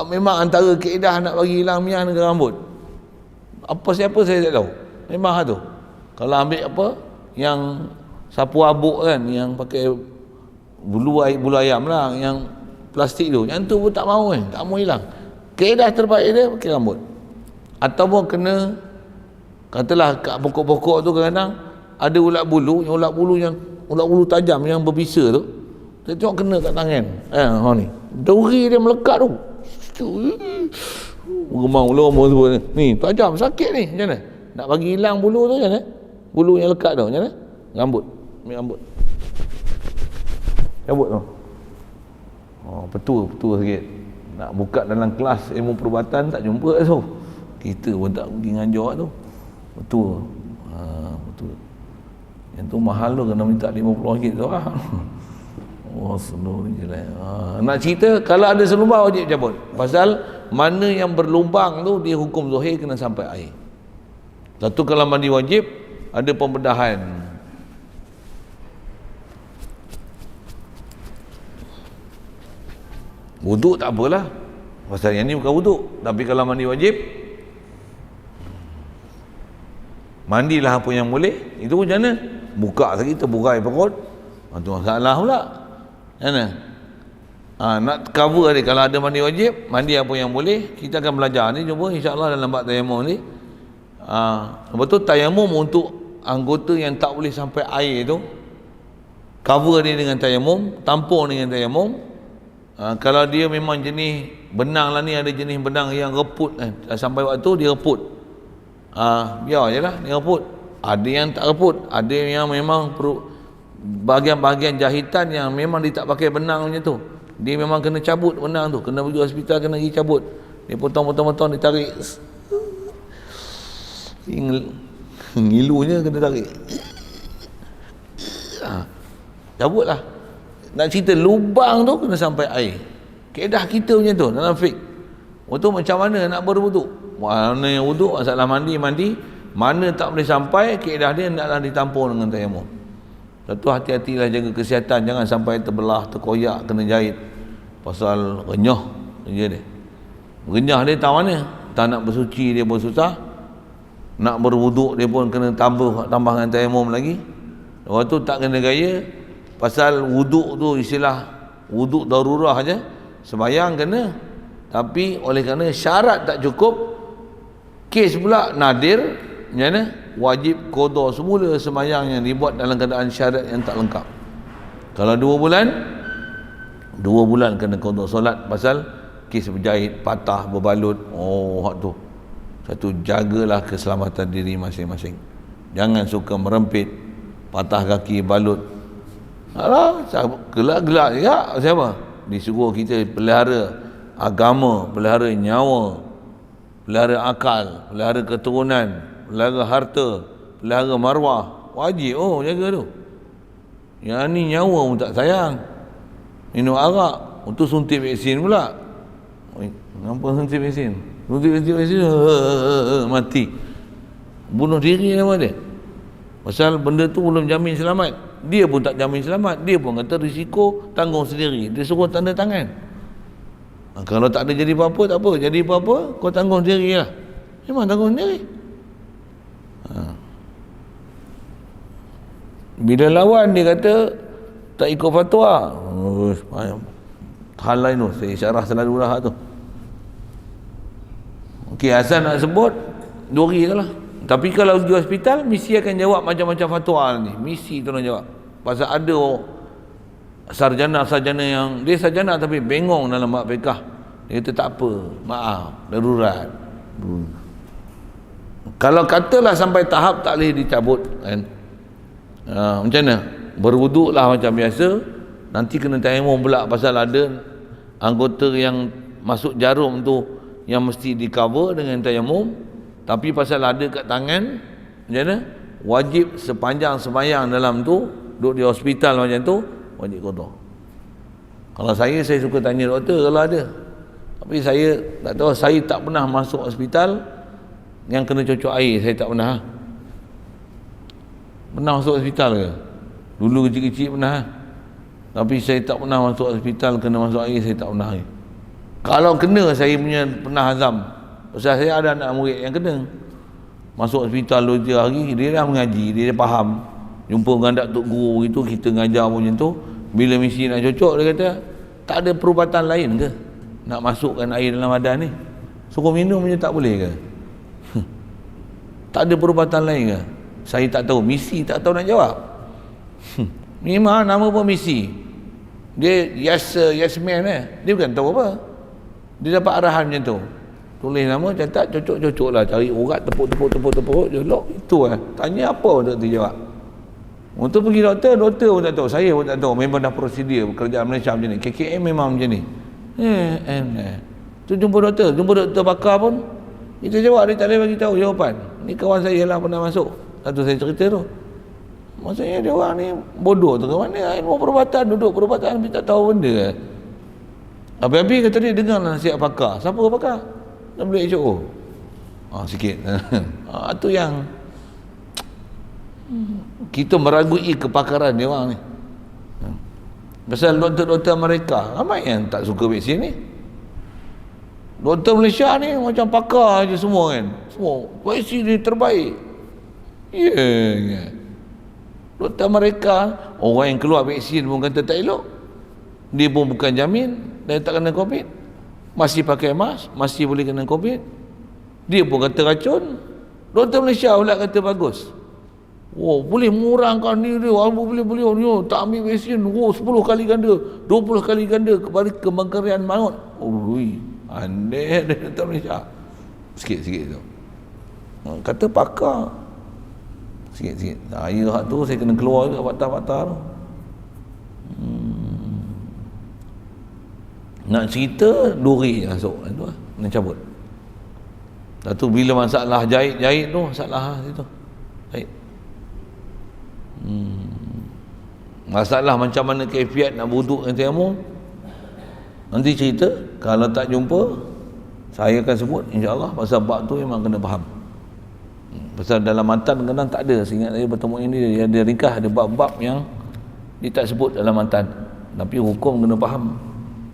Memang antara kaedah nak bagi hilang miang dengan rambut. Apa siapa saya tak tahu. Memang tu. Kalau ambil apa yang sapu abuk kan, yang pakai bulu ayam lah, yang plastik tu, yang tu pun tak mau kan, tak mau hilang. Kaedah terbaik dia pakai rambut. Ataupun kena katalah kat pokok-pokok tu kadang ada ulat bulu tajam yang berbisa tu. Kita tengok kena kat tangan. Ni. Duri dia melekat tu. Gemang lama tu ni, tajam sakit ni. Macam mana? Nak bagi hilang bulu tu macam mana? Bulu yang lekat tu macam mana? Rambut. Ambil rambut. Rambut tu. Petua sikit. Nak buka dalam kelas ilmu perubatan tak jumpa tu. Kita pun tak pergi ngajar tu. Betul. Yang tu mahal tu kena minta RM50 tu lah. Seluruh je lah. Nak cerita kalau ada selubang wajib cabut. Pasal mana yang berlubang tu dia hukum zuhir kena sampai air. Satu kalau mandi wajib ada pembedahan. Wuduk tak apalah. Pasal yang ni bukan wuduk. Tapi kalau mandi wajib, mandilah apa yang boleh. Itu macam mana? Buka sekali terburai perut. Itu masalah pula. Macam mana? Nak cover ni kalau ada mandi wajib, mandi apa yang boleh. Kita akan belajar ni, cuba insya-Allah dalam bab tayamum ni. Lepas tu tayamum untuk anggota yang tak boleh sampai air tu, cover dia dengan tayamum, tampung dengan tayamum. Kalau dia memang jenis benang lah ni, ada jenis benang yang reput kan, sampai waktu dia reput, biar je lah dia reput. Ada yang tak reput, ada yang memang bahagian-bahagian jahitan yang memang dia tak pakai benang macam tu, dia memang kena cabut benang tu, kena pergi hospital, kena pergi cabut, dia potong-potong-potong, dia tarik, ngilunya kena tarik, cabut lah. Nak cerita lubang tu kena sampai air. Kaedah kita macam tu dalam fiqh. Waktu macam mana nak berwuduk? Mana yang wuduk, masalah mandi, mana tak boleh sampai, kaedah dia hendaklah ditampung dengan tayamum. Satu, hati-hatilah jaga kesihatan, jangan sampai terbelah, terkoyak, kena jahit. Pasal renyah dia. Renyah dia tahu mana? Tak nak bersuci dia pun susah. Nak berwuduk dia pun kena tambahkan tayamum lagi. Waktu tak kena gaya. Pasal wuduk tu istilah wuduk darurah aja, sembahyang kena, tapi oleh kerana syarat tak cukup, kes pula nadir, macam mana? wajib qada semula sembahyang yang dibuat dalam keadaan syarat yang tak lengkap. Kalau 2 bulan kena qada solat pasal kes berjahit, patah, berbalut. Hak tu. Satu, jagalah keselamatan diri masing-masing. Jangan suka merempit, patah kaki, balut. Alah, gelak-gelak ya siapa? Disuruh kita pelihara agama, pelihara nyawa, pelihara akal, pelihara keturunan, pelihara harta, pelihara maruah. Wajib jaga tu. Yang ni nyawa pun tak sayang. Minum arak, untuk suntik vaksin pula. Kenapa suntik vaksin? Suntik vaksin mati. Bunuh diri nama dia. Pasal benda tu belum jamin selamat. Dia pun tak jamin selamat. Dia pun kata risiko tanggung sendiri. Dia suruh tanda tangan. Kalau tak ada jadi apa-apa, tak apa. Jadi apa-apa, kau tanggung sendiri lah. Memang tanggung sendiri. Bila lawan dia kata tak ikut fatwa, hal lain tu. Saya isyarah selalu lah tu. Okey, asal nak sebut duri je lah. Tapi kalau pergi hospital, misi akan jawab macam-macam fatwa ni. Misi tu nak jawab. Pasal ada sarjana yang dia sarjana tapi bengong dalam bab fiqh. Dia kata tak apa, maaf, darurat. Kalau katalah sampai tahap tak boleh dicabut kan. Macam mana? Berwuduklah macam biasa. Nanti kena tayamum pula pasal ada anggota yang masuk jarum tu yang mesti di cover dengan tayamum. Tapi pasal ada kat tangan, macam mana? Wajib sepanjang sembahyang dalam tu, duduk di hospital macam tu, wajib qada. Kalau saya suka tanya doktor kalau ada. Tapi saya tak tahu, saya tak pernah masuk hospital yang kena cocok air, saya tak pernah. Pernah masuk hospital ke? Dulu kecil-kecil pernah. Tapi saya tak pernah masuk hospital kena masuk air, saya tak pernah. Kalau kena, saya punya pernah azam. Pasal saya ada anak murid yang kena masuk hospital 2-3 hari, dia dah mengaji, dia dah faham. Jumpa dengan Datuk Guru itu, kita ngajar pun macam tu. Bila misi nak cocok, dia kata tak ada perubatan lain ke nak masukkan air dalam badan ni? Suruh minum je tak boleh ke? Tak ada perubatan lain ke? Saya tak tahu, misi tak tahu nak jawab. Memang nama pun misi. Dia yes man dia bukan tahu apa. Dia dapat arahan macam tu. Tulis nama, catat, cocok lah. Cari urat, tepuk, jolok. Itu lah. Tanya apa untuk tu jawab. Untuk pergi doktor pun tak tahu. Saya pun tak tahu. Memang dah prosedur kerajaan Malaysia macam ni. KKM memang macam ni. Tu jumpa doktor pakar pun. Kita jawab, dia tak boleh bagi tahu jawapan. Ni kawan saya lah pernah masuk. Satu saya cerita tu. Maksudnya dia orang ni bodoh tu ke mana? Ilmu perubatan, duduk perubatan tapi tak tahu benda. Habis-habis kata dia dengar nasihat pakar. Siapa pakar? WHO. Sikit. Tu yang kita meragui kepakaran dia orang ni. Pasal doktor-doktor mereka ramai yang tak suka vaksin ni. Doktor Malaysia ni macam pakar je semua kan. Semua vaksin ni terbaik. Ya. Doktor mereka, orang yang keluar vaksin pun kata tak elok. Dia pun bukan jamin dan tak kena COVID. Masih pakai mask, masih boleh kena COVID. Dia pun kata racun. Doktor Malaysia pula kata bagus. Boleh mengurangkan ni dia. Boleh tak ambil vaksin. 10 kali ganda, 20 kali ganda kepada kemungkinan maut. Andai dia Doktor Malaysia. Sikit-sikit tu. Kata pakar. Sikit-sikit. Saya hak tu saya kena keluar juga patah-patah tu. Nak cerita duri masuk tu lah. Kena cabut. Lepas tu bila masalah jahit tu, masalah situ. Jahit. Masalah macam mana kaifiat nak wuduk dengan tayamum, nanti cerita. Kalau tak jumpa, saya akan sebut insya-Allah. Pasal bab tu memang kena faham. Pasal dalam matan kadang tak ada. Seingat saya bertemu ini dia ada ringkas, ada bab-bab yang dia tak sebut dalam matan. Tapi hukum kena faham.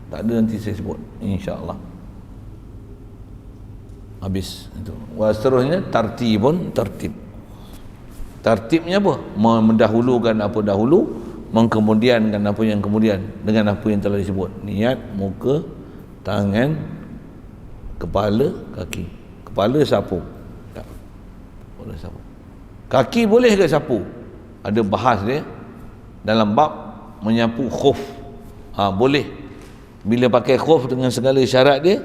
Tak ada, nanti saya sebut insya-Allah. Habis itu. Seterusnya tertib. Tertibnya apa? Mendahulukan apa dahulu, mengkemudiankan apa yang kemudian dengan apa yang telah disebut. Niat, muka, tangan, kepala, kaki. Kepala sapu. Tak. Kepala sapu. Kaki boleh ke sapu? Ada bahas dia dalam bab menyapu khuf. Boleh. Bila pakai khuf dengan segala syarat dia,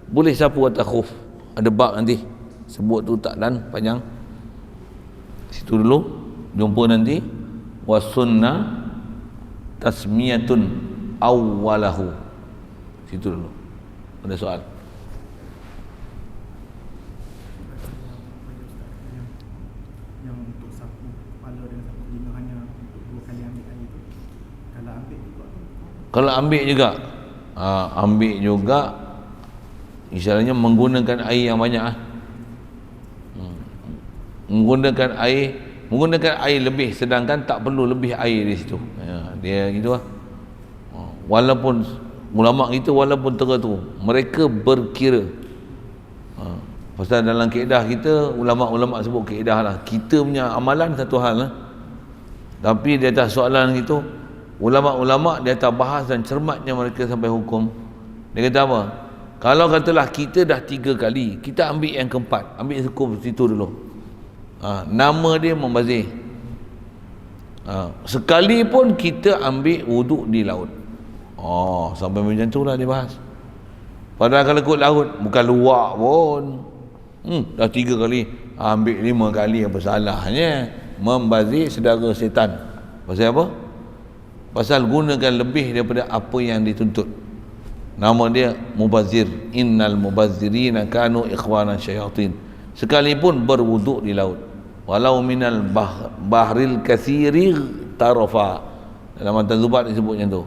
boleh sapu atas khuf. Ada bab nanti sebut tu tak dan panjang. Situ dulu, jumpa nanti. Wasunnah tasmiyatun awwalahu. Situ dulu. Ada soal? Yang untuk sapu kepala dengan sapu telinga hanya untuk 2 kali ambil air tu. Kalau ambil juga tu. Kalau ambil juga, ambil juga, istilahnya menggunakan air yang banyak. Menggunakan air lebih, sedangkan tak perlu lebih air di situ. Dia gitu lah. Walaupun ulama kita, walaupun tu mereka berkira. Pasal dalam kaedah kita, ulama-ulama sebut kaedah lah. Kita punya amalan satu hal lah. Tapi di atas soalan itu, ulama-ulama di atas bahas dan cermatnya mereka sampai hukum. Dia kata apa? Kalau katalah kita dah 3 kali, kita ambil yang keempat, ambil hukum situ dulu. Nama dia membazir. Sekali pun kita ambil wuduk di laut. Sampai macam tu lah dia bahas. Padahal kalau ikut laut, bukan luak pun. Dah 3 kali, ambil 5 kali, apa salahnya? Membazir saudara setan. Pasal apa? Pasal gunakan lebih daripada apa yang dituntut. Nama dia mubazir. Innal mubazzirina kanu ikhwanan syayatin. Sekalipun berwuduk di laut, walau minal bahril katsiri tarafa. Dalam matan Zubat disebut macam tu.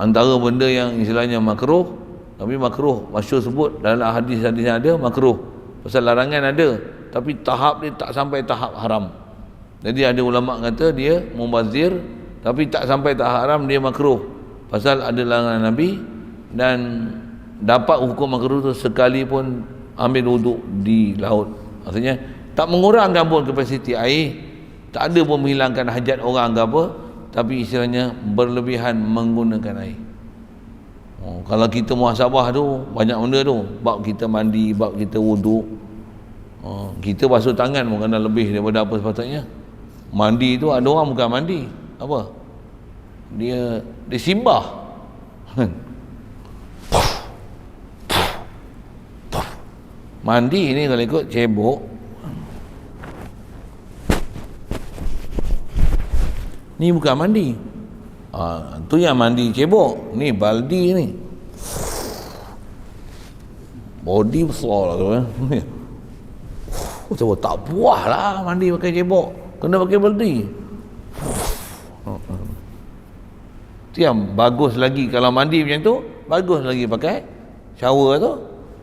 Antara benda yang istilahnya makruh, tapi makruh masyhur sebut dalam hadis-hadis yang ada makruh. Pasal larangan ada, tapi tahap dia tak sampai tahap haram. Jadi ada ulama kata dia mubazir, tapi tak sampai tahap haram, dia makruh. Pasal ada larangan Nabi, dan dapat hukum makruh tu sekalipun ambil wuduk di laut. Maksudnya tak mengurangkan pun kapasiti air, tak ada pun menghilangkan hajat orang ke apa, tapi istilahnya berlebihan menggunakan air. Kalau kita muhasabah tu banyak benda tu, bab kita mandi, bab kita wuduk. Kita basuh tangan pun kena lebih daripada apa sepatutnya. Mandi tu ada orang bukan mandi, apa? Dia simbah. Mandi ni kalau ikut cebok, ni bukan mandi. Tu yang mandi cebok, ni baldi ni. Body besar lah tu eh. Coba tak puas lah mandi pakai cebok, kena pakai baldi. Tu yang bagus lagi kalau mandi macam tu, bagus lagi pakai shower tu.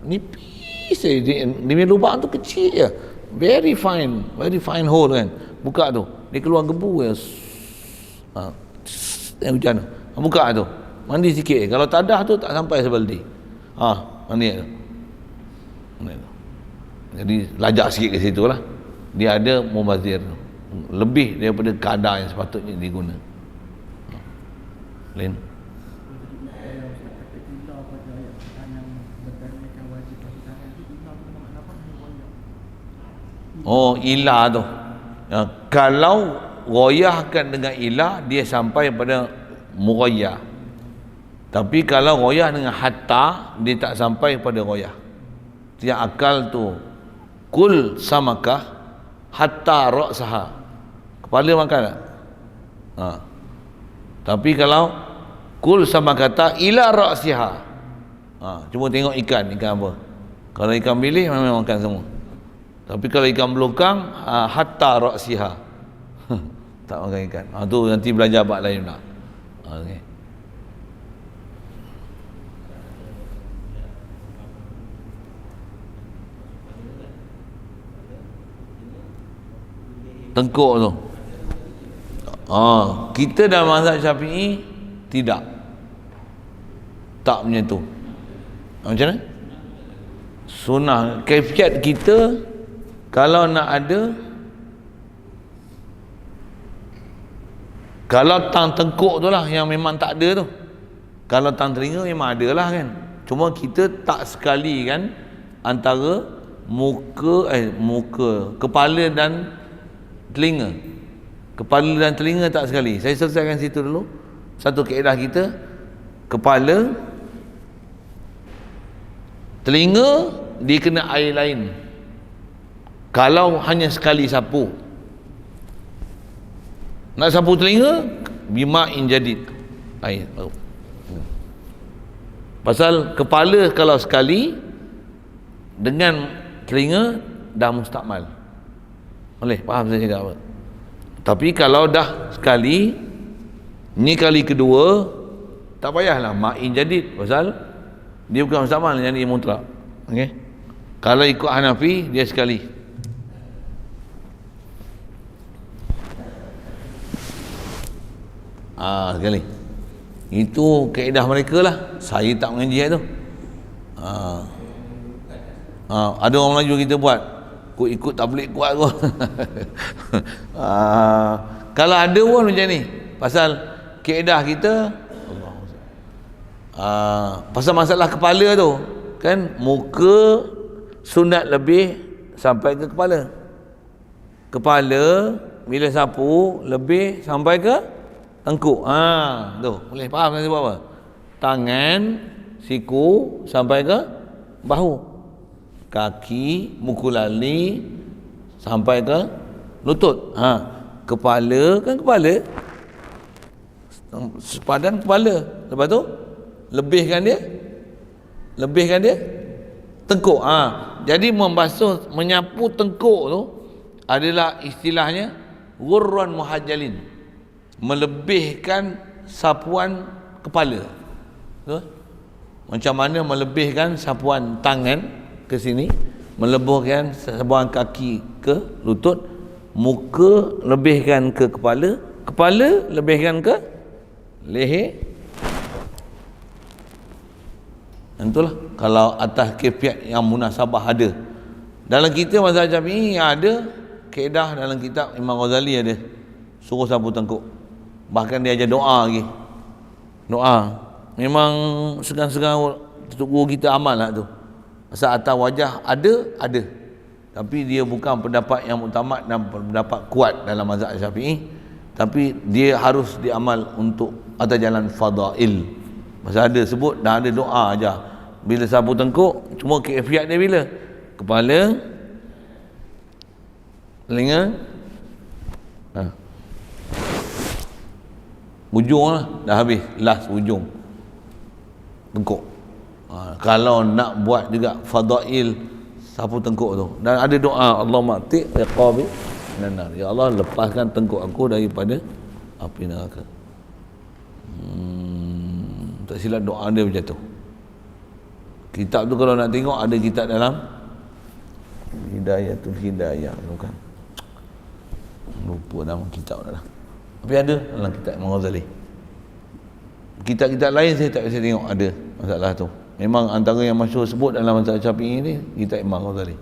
Nipis je, dia punya lubang tu kecil je, very fine hole kan. Buka tu, dia keluar gebu je. Yang hujan tu, buka tu, mandi sikit. Kalau tak ada tu tak sampai sebaldi. Mandi tu. Jadi lajak sikit ke situ lah. Dia ada mubazir lebih daripada kadar yang sepatutnya diguna. Lain. Ilah tu. Kalau royahkan dengan ilah, dia sampai pada murayah. Tapi kalau royah dengan hatta, dia tak sampai pada royah. Yang akal tu, kul samakah hatta ra'saha, kepala makan tak? Tapi kalau kul samakata ila ra'siha, cuma tengok ikan apa. Kalau ikan bilis memang makan semua. Tapi kalau ikan belukang, hatta ra'siha, tak makan ikan. Tu nanti belajar bab lain pula. Okay. Tengkuk tu. Kita dalam mazhab Syafi'i tidak. Tak menyentuh. Macam mana? Sunnah. Kaifiat kita kalau nak ada, kalau tang tengkuk tu lah yang memang tak ada tu. Kalau tang telinga memang ada lah kan. Cuma kita tak sekali kan antara muka, kepala dan telinga. Kepala dan telinga tak sekali. Saya selesaikan situ dulu. Satu kaedah kita, kepala, telinga dia kena air lain. Kalau hanya sekali sapu, nak sapu telinga, bima'in jadid, air baru. Pasal kepala kalau sekali, dengan telinga dah mustakmal. Boleh faham saya cakap apa? Tapi kalau dah sekali, ni kali kedua, tak payahlah ma'in jadid, pasal dia bukan mustakmal, jadi mutlak. Okey. Kalau ikut Hanafi, dia sekali. Sekali. Itu kaedah mereka lah. Saya tak mengaji tu. Ada orang Melayu kita buat, ikut tabligh kuat kot. Kalau ada pun macam ni, pasal kaedah kita, pasal masalah kepala tu kan, muka sunat lebih sampai ke kepala. Kepala bila sapu lebih sampai ke tengkuk. Tu boleh faham saya buat apa? Tangan, siku sampai ke bahu. Kaki, mukulali sampai ke lutut. Kepala kan kepala, sepadan kepala. Lepas tu lebihkan dia tengkuk. Jadi membasuh, menyapu tengkuk tu adalah istilahnya ghurran muhajjalin, melebihkan sapuan kepala. Betul? Macam mana melebihkan sapuan tangan ke sini, melebihkan sapuan kaki ke lutut, muka lebihkan ke kepala, kepala lebihkan ke leher. Itulah kalau atas kefiat yang munasabah ada. Dalam kita mazhab Syafi'i ada kaedah, dalam kitab Imam Ghazali ada suruh sapu tengkuk. Bahkan dia ajar doa lagi. Doa. Memang segan-segan guru kita amal lah tu. Pasal atas wajah ada. Tapi dia bukan pendapat yang muktamad dan pendapat kuat dalam mazhab Syafi'i. Tapi dia harus diamal untuk atas jalan fadail. Pasal ada sebut dah ada doa aja. Bila sapu tengkuk, cuma kefiat dia bila? Kepala, telinga, ujung lah, dah habis, last ujung tengkuk. Kalau nak buat juga fadail sapu tengkuk tu, dan ada doa, Allahumma ati riqabi minan nar, ya Allah lepaskan tengkuk aku daripada api neraka. Tak silap doa dia macam tu. Kitab tu kalau nak tengok, ada kitab dalam Hidayatul Hidayah tu kan, lupa nama kitab dah. Tapi ada dalam kitab Imam Ghazali. Kitab-kitab lain saya tak bisa tengok ada masalah tu. Memang antara yang masyhur sebut dalam mazhab Syafi'i ni kitab Imam Ghazali.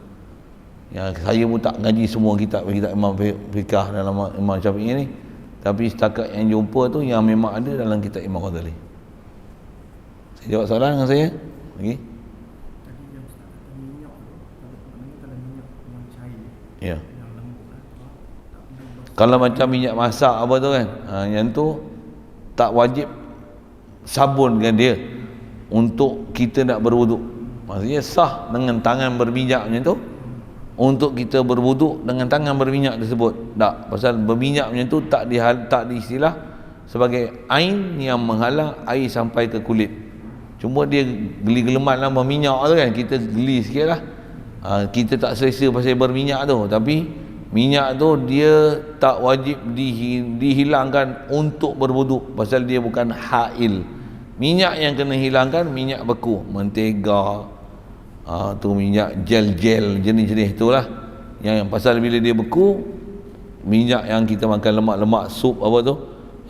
Yang saya pun tak ngaji semua kitab Imam Fiqah dalam Imam Syafi'i ni, tapi setakat yang jumpa tu yang memang ada dalam kitab Imam Ghazali. Saya jawab soalan dengan saya lagi. Ya. Kalau macam minyak masak apa tu kan, yang tu tak wajib sabunkan dia untuk kita nak berwuduk. Maksudnya sah dengan tangan berminyak macam tu untuk kita berwuduk dengan tangan berminyak tersebut. Tak, pasal berminyak macam tu tak diistilah sebagai ain yang menghalang air sampai ke kulit. Cuma dia geli-gelemat dalam berminyak tu kan, kita geli sikit lah. Kita tak selesa pasal berminyak tu, tapi minyak tu dia tak wajib dihilangkan untuk berwuduk pasal dia bukan hail. Minyak yang kena hilangkan minyak beku, mentega, tu minyak gel-gel jenis-jenis tu lah, yang pasal bila dia beku, minyak yang kita makan lemak-lemak sup apa tu,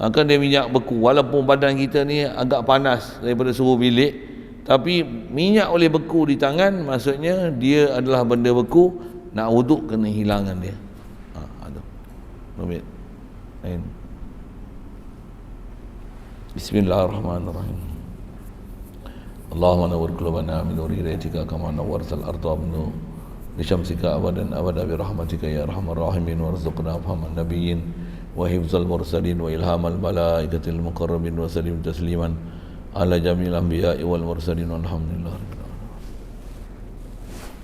kan dia minyak beku. Walaupun badan kita ni agak panas daripada suhu bilik, tapi minyak oleh beku di tangan, maksudnya dia adalah benda beku, nak wuduk kena hilangkan dia. Bismillahirrahmanirrahim. Allahumma nawwir qulubana min nuri hidayatika kama nawwartal arda min بشمسك أبدا أبدا برحمتك يا أرحم الراحمين وارزقنا أفهم النبيين وحفظ المرسلين وإلهام الملائكة المقربين وسلم تسليما على جميع الأنبياء والمرسلين والحمد لله.